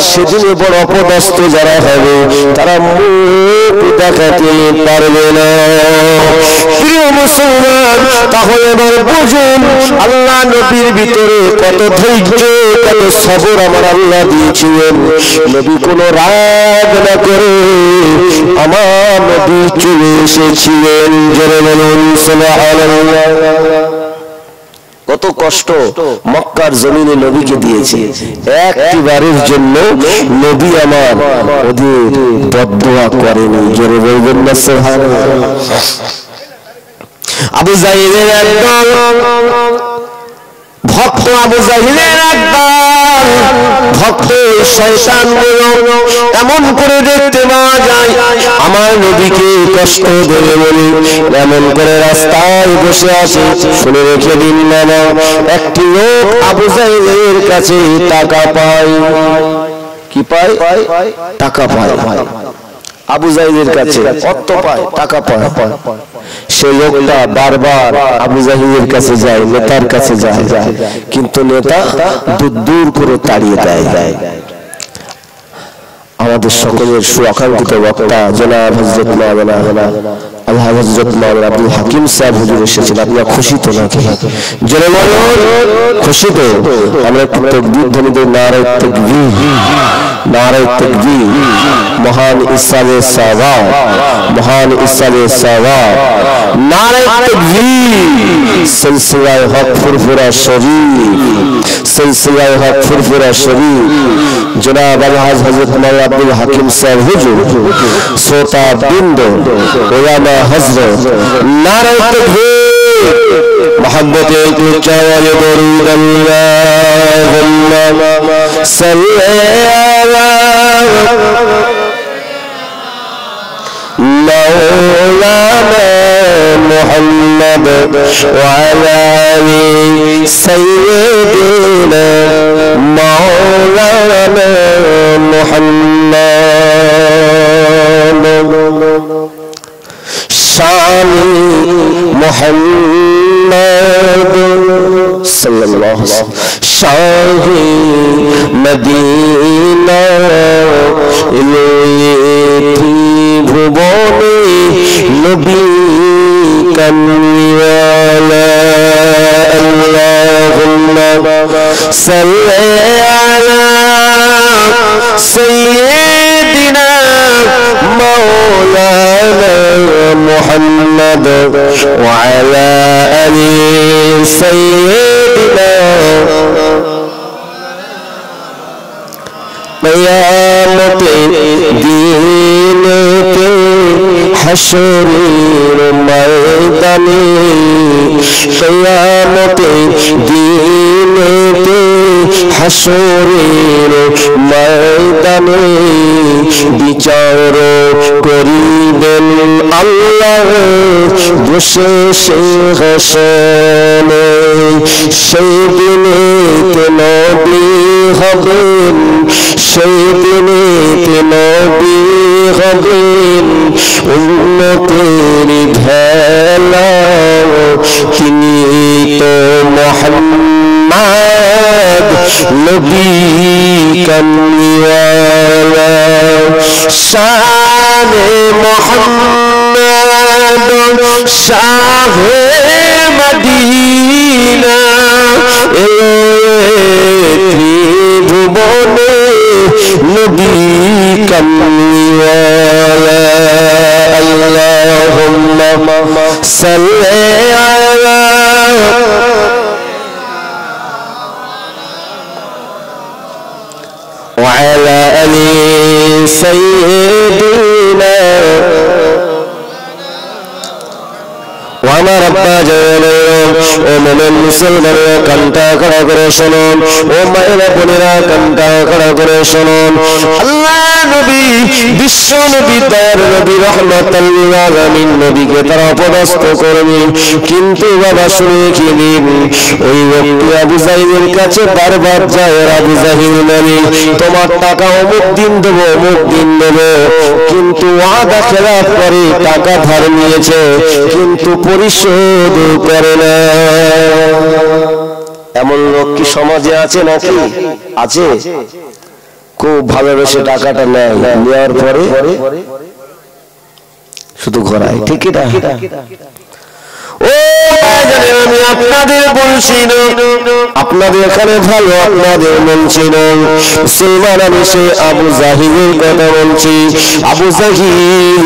সেদিনে বড় অপদস্থ যারা হবে তারা মুখ দেখাতে পারবে না। প্রিয় মুসলমান, তাহলে এবার বুঝুন আল্লাহ নবীর ভিতরে কত ধৈর্য, কত সবর আমার আল্লাহ দিয়েছিলেন। নবী কোনো রাগ না করে আমার নবী চলে এসেছিলেন। জোরে বলুন সুবহানাল্লাহ। কত কষ্ট মক্কার জমিনে নবীকে দিয়েছে, একটি বারের জন্য নবী আমার ওদের বদদোয়া করেনি। জোরে বলবেন না সুবহানাল্লাহ। আবু জাহেলের একদল ভক্ত, আবু জাহেলের একদল ভক্ত শয়তানগুলো এমন করে দেখতে পাওয়া যায় আমার নবীকে কষ্ট দেবে বলে এমন করে রাস্তায় বসে আছে। শুনে রেখে দিন না, একটি লোক আবু জাহেলের কাছে টাকা পায়। কি পায়? টাকা পায়। আবু জাহেলের কাছে অর্থ পায়, টাকা পায়। সেই লোকটা বারবার আবু জাহেলের কাছে যায়, নেতার কাছে যায়, কিন্তু নেতা দূর করে তাড়িয়ে দেয়। আমাদের সকলের সুআকাঙ্ক্ষিত বক্তা জনাব হযরত মাওলানা আল্লাহ হযরত মাওলানা আব্দুল হাকিম সাহেব হুজুর এসেছেন। আপনারা খুশি তো নাকি? জোরে বলুন খুশি তো? আমরা একটু তাকবীর ধ্বনি দেই, নারে তাকবীর, নারে তাকবীর। মহান ইসালে সাওয়াব, মহান ইসালে সাওয়াব, নারে তাকবীর। সিলসিলায়ে হক ফুরফুরা শরীফ, সিলসিলায়ে হক ফুরফুরা শরীফ। জনাব আল্লাহ হযরত মাওলানা আব্দুল হাকিম সাহেব হুজুর, শ্রোতা বৃন্দ, ওলামা হযরত, নারে তাকবীর। মোহাম্মতে চাওয়ালে দরুদ আল্লাহুম্মা সাল্লি আলা মাওলানা মুহাম্মদ ওয়া আলা আলি সাইয়্যিদিনা মাওলানা মুহাম্মদ শানি মুহাম্মদ সাল্লাল্লাহু আলাইহি শাহি মদিনা ইলাইহি ভুবনে নবী কামিয়ালা আল্লাহুম্মা সাল্লি আলা সাইয়্যিদিনা মাওলানা মুহাম্মদ ওয়া আলা আলি সাইয়্যিদিনা কিয়ামতে দিন কে হাশরের ময়দানে কিয়ামতের দিনেতে হাসরের ময়দানে বিচার করিবেন আল্লাহ বসে সিংহাসনে সেই দিনেতে নবী হবেন সেই দিনেতে নবী হবেন উম্মতের ভেলা তিনি তো মুহাম্মদ নবী কামলিওয়ালা শানে মুহাম্মদ শাহে মদিনা ত্রিভুবনে নবী কামলিওয়ালা আল্লাহুম্মা সাল্লি আলা وعلى آل سيدنا وما رب جلاله ومن المسلمين كنتا خڑا کرے شنون ومن بنرا كنتا خڑا کرے شنون الله নবী বিশ্ব নবী দয়ার নবী রহমাতুল লিল আলামিন নবীকে তারা পদস্থ করেনি কিন্তু বাবা শুনে নিন ওই ব্যক্তি আবু জাহিলের কাছে বারবার যায় আবু জাহিল মানে তোমার টাকা অমুক দিন দেবো অমুক দিন দেবো কিন্তু ওয়াদা খেলাফ করে টাকা ধার নিয়েছে কিন্তু পরিশোধ করে না এমন লোক কি সমাজে আছে নাকি আছে খুব ভালোবেসে টাকাটা নেয় নেওয়ার পরে শুধু ঘোরায় ঠিক না ও আমি আপনাদের বলছি না আপনাদের এখানে ভালো আপনাদের বলছি না মুসলমান আমি সে আবু জাহিলের কথা বলছি আবু জাহিল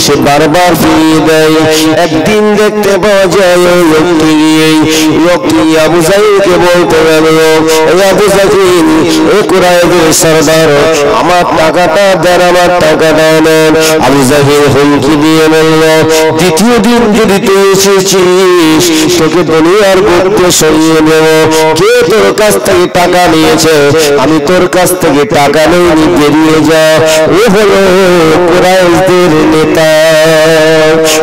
সে বারবার ফিরিয়ে দেয় একদিন দেখতে পাওয়া যায় লোকটি আবু জাহিলকে বলতে গেল আবু জাহিল এ কুরাইশের সরদার আমার টাকাটা দেন আমার টাকাটা নেন আবু জাহিল হুমকি দিয়ে বলল দ্বিতীয় দিন যদি তুই এসেছিস তোকে দুনিয়ার বুকে সরিয়ে নেব কে তোর কাছ থেকে টাকা নিয়েছে আমি তোর কাছ থেকে টাকা নিয়ে বেরিয়ে যা ও হলো কুরাইশদের নেতা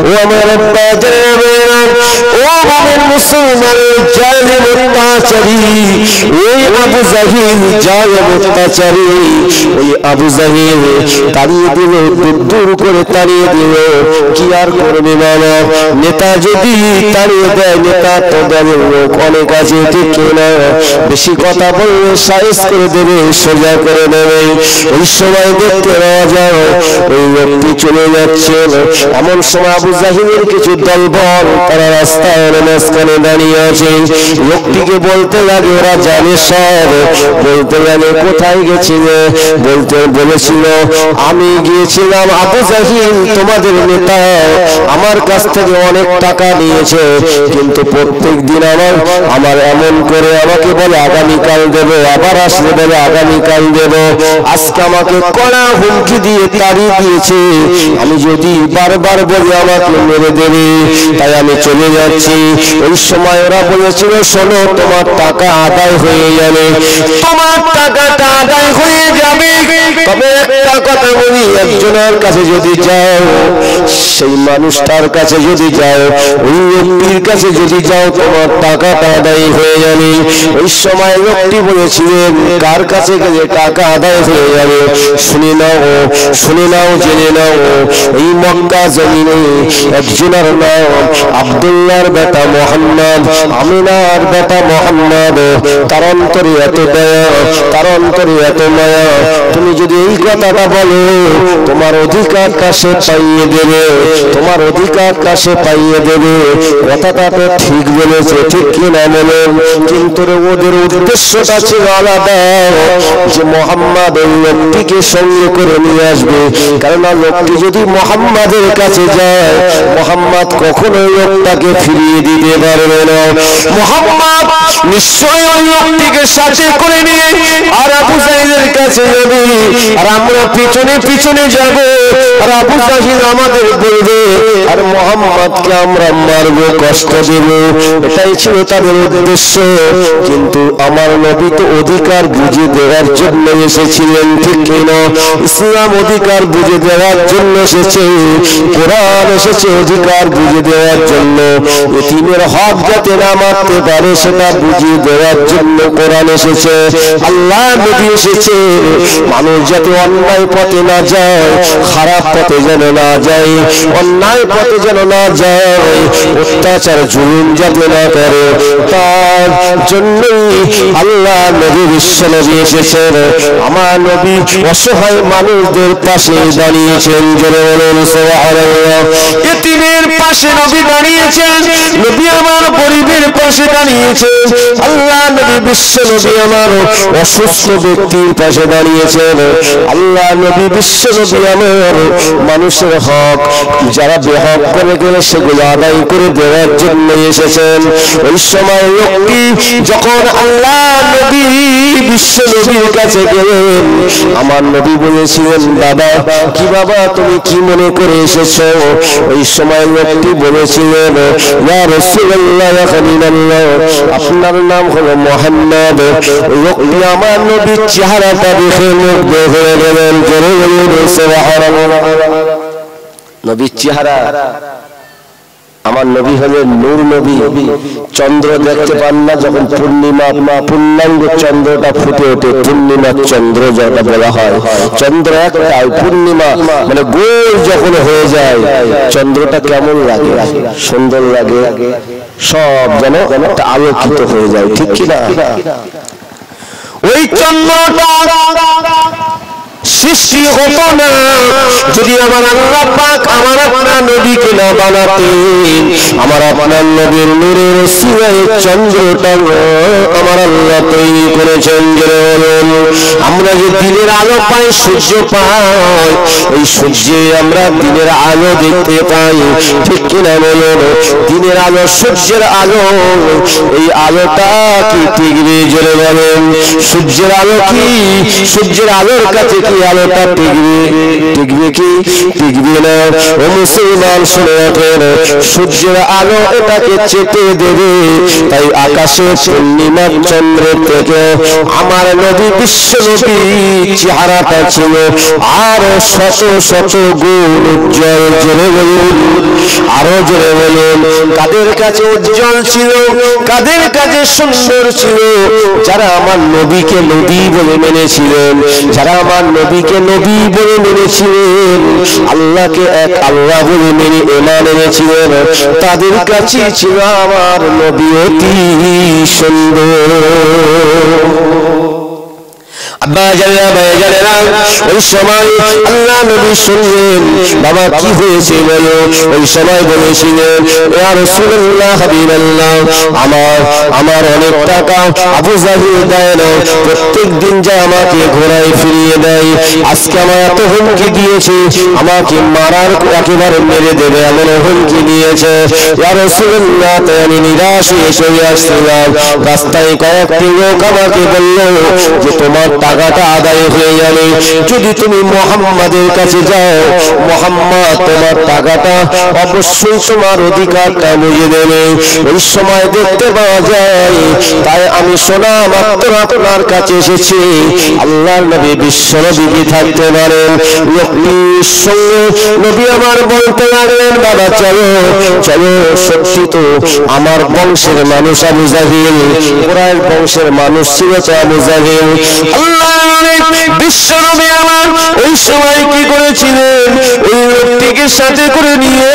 ও আমার ও আমার মুসলমান জালিম অত্যাচারী ওই আবু জাহিল জালিম অত্যাচারী ওই আবু জাহিল তাড়িয়ে দিল দূর করে তাড়িয়ে দিল কি আর করবে মানা নেতা যদি তাড়িয়ে দেয় নেতা তো দলের লোক অনেক আছে ঠিক না বেশি কথা বললে সাইজ করে দেবে সোজা করে দেবে ওই সময় দেখতে পাওয়া যায় ওই ব্যক্তি চলে যাচ্ছে এমন সময় আবু জাহিলের কিছু দলবল তারা রাস্তায় মাঝখানে দাঁড়িয়ে আছে লোকটিকে বলতে লাগে ওরা জানে সব বলতে গেলে কোথায় গেছিলে বলতে বলেছিল আমি গিয়েছিলাম আবু জাহিল তোমাদের নেতা আমার কাছ থেকে অনেক টাকা নিয়েছে কিন্তু প্রত্যেক দিন আমার এমন করে আমাকে বলে আগামীকাল দেবো আবার আসলে বলে আগামীকাল দেবো আজকে আমাকে কড়া হুমকি দিয়ে তাড়িয়ে দিয়েছে আমি যদি বারবার বলি আমাকে মেরে দেবে তাই আমি চলে যাচ্ছি ওই সময় ওরা বলেছিল শোনো তোমার টাকা আদায় হয়ে যাবে তোমার টাকাটা আদায় হয়ে যাবে তবে একটা কথা বলি একজনের কাছে যদি যাও সেই মানুষটার কাছে যদি যাও ওই ব্যক্তির কাছে যদি যাও তোমার টাকাটা আদায় হয়ে যাবে ওই সময় লোকটি বলেছিলেন কার কাছে গেলে টাকা আদায় হয়ে যাবে শুনে নাও জেনে নাও এই মক্কা জমিনে একজনের নাম আব্দুল্লাহর বেটা মুহাম্মদ আমিনার বেটা মুহাম্মদ তার অন্তরে এত দয়া তার অন্তরে এত মায়া তুমি যদি এই কথাটা বলো তোমার অধিকার কাছে পাইয়ে দেবে তোমার অধিকার কাছে পাইয়ে দেবে কথাটা তো ঠিক বলেছে ঠিক কিনা বলেন কিন্তু ওদের উদ্দেশ্যটা ছিল আলাদা যে মুহাম্মদ ওই লোকটিকে সঙ্গে করে নিয়ে আসবে কারণ লোকটি যদি মুহাম্মাদের কাছে যায় মুহাম্মদ কখনো লোকটাকে ফিরিয়ে দিতে পারবে না মুহাম্মদ নিশ্চয়ই ওই লোকটিকে সাথে করে নিয়ে আর আবু জাহিলের কাছে যাবে আর আমরা পিছনে পিছনে যাব আর আবু জাহিল আমাদের বলবে আর মুহাম্মদকে আমরা মারব, কষ্ট দেব, এটাই ছিল তাদের উদ্দেশ্য। কিন্তু আমার নবী তো অধিকার বুঝে দেওয়ার জন্য এসেছিলেন, ঠিক কিনা? ইসলাম অধিকার বুঝে দেওয়ার জন্য এসেছে, কোরআন এসেছে অধিকার বুঝে দেওয়ার জন্য। এতিমের হক যাতে না মারতে পারে সেটা বুঝিয়ে দেওয়ার জন্য কোরআন এসেছে, আল্লাহ নবী এসেছে। মানুষ যাতে অন্যায় পথে না যায়, খারাপ পথে যেন না যায়, অন্যায় পথে যেন না যায়, অত্যাচার জুলুম যাতে না করে, তার জন্যই আল্লাহ নবী বিশ্ব নবী এসেছেন। আমার নবী অসহায় মানুষদের পাশে দাঁড়িয়েছেন, জোরে বলুন সুবহানাল্লাহ। এতিমের পাশে নবী দাঁড়িয়েছেন, নবী আমার গরিবের পাশে দাঁড়িয়েছেন। আল্লাহ নবী বিশ্ব নবী আমার অসুস্থ ব্যক্তির পাশে দাঁড়িয়েছেন। আল্লাহ নবী বিশ্ব নবী আমার মানুষের হক যারা বেহক করে গেলে সেগুলো আদায় করে দেওয়ার জন্য এসেছেন। ওই সময় লোকটি যখন আল্লাহ নবী বিশ্ব নবীর কাছে গেলেন, আমার নবী বলেছিলেন, দাদা কি বাবা তুমি কি মনে করে এসেছো? ওই সময় লোকটি বলেছিলেন, ইয়া রাসূলুল্লাহ ইয়া খলিলাল্লাহ, আপনার নাম হলো মুহাম্মদ। লোকটি আমার নবীর চেহারাটা দেখে মুগ্ধ হয়ে গেলেন, জোরে বলুন সুবহানাল্লাহ। নবীর চেহারা, আমার নবী হলেন নূর নবী। চন্দ্র দেখতে পান না, যখন পূর্ণিমা পূর্ণাঙ্গ চন্দ্রটা ফুটে ওঠে, পূর্ণিমার চন্দ্র যেটা বলা হয়, চন্দ্র একটাই, পূর্ণিমা মানে গোল যখন হয়ে যায় চন্দ্রটা কেমন লাগে, সুন্দর লাগে, সব যেন একটা আলোকিত হয়ে যায়, ঠিক কিনা? ওই চন্দ্রটা সৃষ্টি হতো না যদি আমার আল্লাহ পাক আমার আপনার নবীকে না বানাতেন। আমার আপনার নবীর নূরের সিরায় চন্দ্রটা আমার আল্লাহ তৈরি করেছেন। আমরা যে দিনের আলো পাই, সূর্য পাই, এই সূর্যে আমরা দিনের আলো দেখতে পাই, ঠিক কিনা বলুন? দিনের আলো, সূর্যের আলো, এই আলোটা কি টিকবে? জোরে বলেন। সূর্যের আলো কি? সূর্যের আলোর কাছে কি আলোটা টিকবে? টিকবে কি? টিকবে না। ও মুসলমান শুনে রাখেন, সূর্যের আলো এটাকে চেপে দেবে। তাই আকাশে পূর্ণিমা চন্দ্রের থেকে আমার নবী বিশ্ব নবী চেহারাটা ছিল আরো শত শত গুণ উজ্জ্বল। জোরে বলুন, আরো জোরে বলুন। কাদের কাছে উজ্জ্বল ছিল, কাদের কাছে সুন্দর ছিল? যারা আমার নবীকে নবী বলে মেনেছিলেন, যারা আমার নবীকে নবী বলে মেনেছিলেন, আল্লাহকে এক আল্লাহ বলে মেনে ঈমান এনেছিলেন, তাদের কাছে ছিল আমার নবী অতি সুন্দর। ওই সময় আল্লাহ নবী শুনলেন, বাবা কি হয়েছে বলো? ওই সময় বলেছিলেন, ইয়া রাসূলুল্লাহ হাবিবাল্লাহ, আমার অনেক টাকা আবু জাহিল দেয় না, প্রত্যেক দিন যা আমাকে ঘোরায় ফিরিয়ে দেয়। আজকে আমার এত হুমকি দিয়েছে, আমাকে মারার একেবারে মেরে দেবে এমন হুমকি দিয়েছে। ইয়া রাসূলুল্লাহ, তাই আমি নিরাশ হয়ে চলে আসছিলাম। রাস্তায় কয়েকটি লোক আমাকে বলল যে তোমার টাকাটা আদায় হয়ে যাবে যদি তুমি মুহাম্মাদের কাছে যাও, মুহাম্মদ তোমার টাকাটা অবশ্যই তোমার অধিকারটা বুঝিয়ে দেবে। ওই সময় দেখতে পাওয়া যায়, তাই আমি শোনা মাত্র আপনার কাছে এসেছি। আল্লাহর নবী বিশ্ব নবী থাকতে পারেন। লোকটির সঙ্গে নবী আমার বলতে লাগলেন, বাবা চলো চলো, সত্যি তো আমার বংশের মানুষ আবু জাহিল, কুরাইশ বংশের মানুষ ছিল তো আবু জাহিল। বিশ্ব নবী আমার ওই সময় কি করেছিলেন, ওই লোকটিকে সাথে করে নিয়ে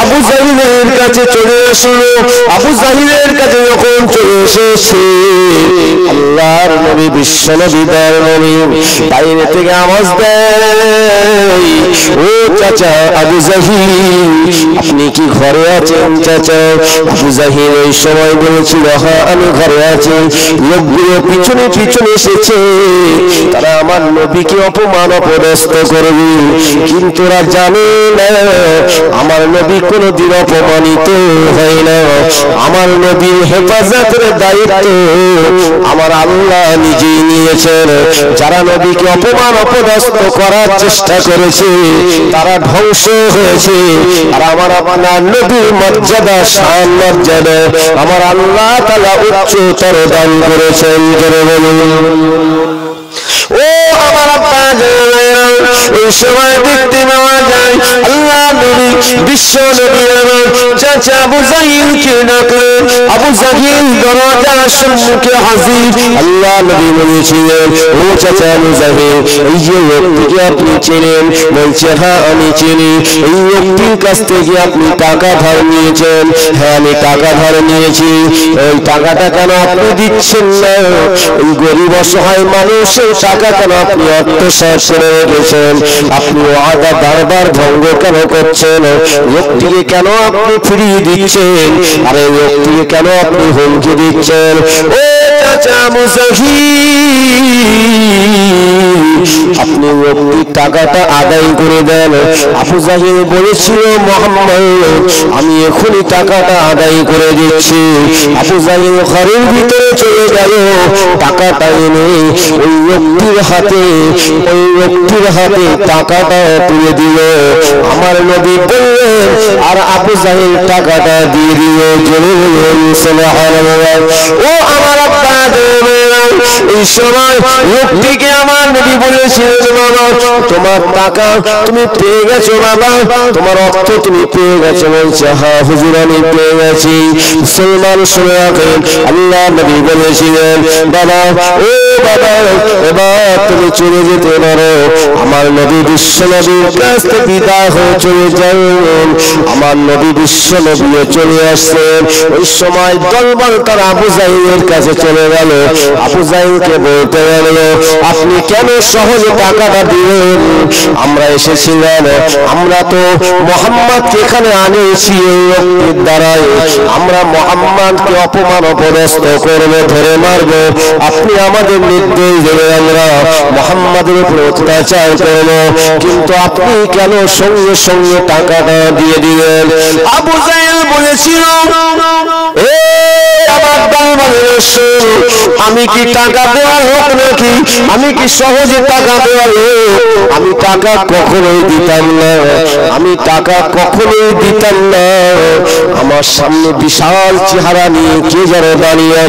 আবু জাহিলের কাছে চলে আসলো। আবু জাহিলের কাছে যখন চলে এসেছে, আল্লাহর নবী বিশ্ব নবী তার নবী বাইরে থেকে আওয়াজ দেয়, ও চাচা আবু জাহিল, আপনি কি ঘরে আছেন চাচা? আবু জাহিল ওই সময় বলেছিল, হ্যাঁ আমি ঘরে আছি। লোকগুলো পিছনে পিছনে এসেছে, তারা আমার নবীকে অপমান অপদস্থ করবে, কিন্তু ওরা জানে না আমার নবী কোনদিন অপমানিত হয় না। আমার নবীর হেফাজতের দায়িত্ব আমার আল্লাহ নিজেই নিয়েছেন। যারা নবীকে অপমান অপদস্থ করার চেষ্টা করেছে তারা ধ্বংস হয়েছে। আর আমার আপনার নবীর মর্যাদা শান মর্যাদা আমার আল্লাহ তাআলা উচ্চতর দান করেছেন। জোরে বলুন ও আমার আব্বা এই সময় দেখতে পাওয়া যায় আল্লাহ নবী বিশ্ব নবী চাচা আবু জাহিলকে ডাকলেন। আবু জাহিল দরজার সম্মুখে হাজির। আল্লাহ নবী বলেছিলেন ও চাচা আবু জাহিল, এই যে ব্যক্তিকে আপনি চেনেন? বলছে হ্যাঁ আমি চিনি। এই ব্যক্তির কাছ থেকে আপনি টাকা ধার নিয়েছেন? হ্যাঁ আমি টাকা ধার নিয়েছি। ওই টাকাটা কেন আপনি দিচ্ছেন না? এই গরিব অসহায় মানুষের টাকা কেন আপনি আত্মসাৎ করে রেখেছেন? আপনি ওয়াদা বারবার ভঙ্গ কেন করছেন? লোকটিকে কেন আপনি ফিরিয়ে দিচ্ছেন? আরে লোকটিকে কেন আপনি হুমকি দিচ্ছেন? ও চাচা মুজাহিদ, আপনি লোকটির টাকাটা আদায় করে দেন। আবু জাহিল বলেছিল মুহাম্মদ আমি এখনই টাকাটা আদায় করে দিচ্ছি। আবু জাহিল ঘরের ভিতরে চলে গেল, টাকাটা এনে ওই লোকটির হাতে টাকাটা তুলে দিল। আমার নবী বললেন আর আবু জাহিল টাকাটা দিয়ে দিল। সুবহানাল্লাহ। ও আমার আব্বা এই সময় লোকটিকে আমার নবী বলেছিলেন বাবা তোমার টাকা তুমি পেয়ে গেছো, বাবা তোমার অর্থ তুমি পেয়ে গেছো। বলছে হ্যাঁ হুজুর আমি পেয়ে গেছি। মুসলমান শুনে রাখেন আল্লাহ নবী বলেছিলেন বাবা ও বাবা এবার তুমি চলে যেতে পারো। আমার নবী বিশ্ব নবীর কাছ থেকে বিদায় হয়ে চলে যান। আমার নবী বিশ্ব নবী চলে আসছেন। ওই সময় দলবল তার আবু জাহিলের কাছে চলে গেল। আবু জাহিলকে বলতে গেল আপনি কেন সহজে টাকাটা দিলেন? আমরা এসেছিলাম, আমরা তো মুহাম্মদকে এখানে আনিয়েছি এই লোকটির দ্বারাই। আমরা মুহাম্মদকে অপমান অপদস্থ করবো, ধরে মারবো। আপনি আমাদের নির্দেশ দেবেন আমরা মুহাম্মদের উপর অত্যাচার করবো, কিন্তু আপনি কেন সঙ্গে সঙ্গে টাকাটা দিয়ে দিলেন? আবু জাহিল বলেছিল আমি কি টাকা দেওয়ার লোক নাকি? আমি কি সহজে টাকা দেওয়ার লোক? আমি টাকা কখনোই দিতাম না, আমি টাকা কখনোই দিতাম না। আমার সামনে বিশাল চেহারা নিয়ে কে যেন দাঁড়িয়ে আছে।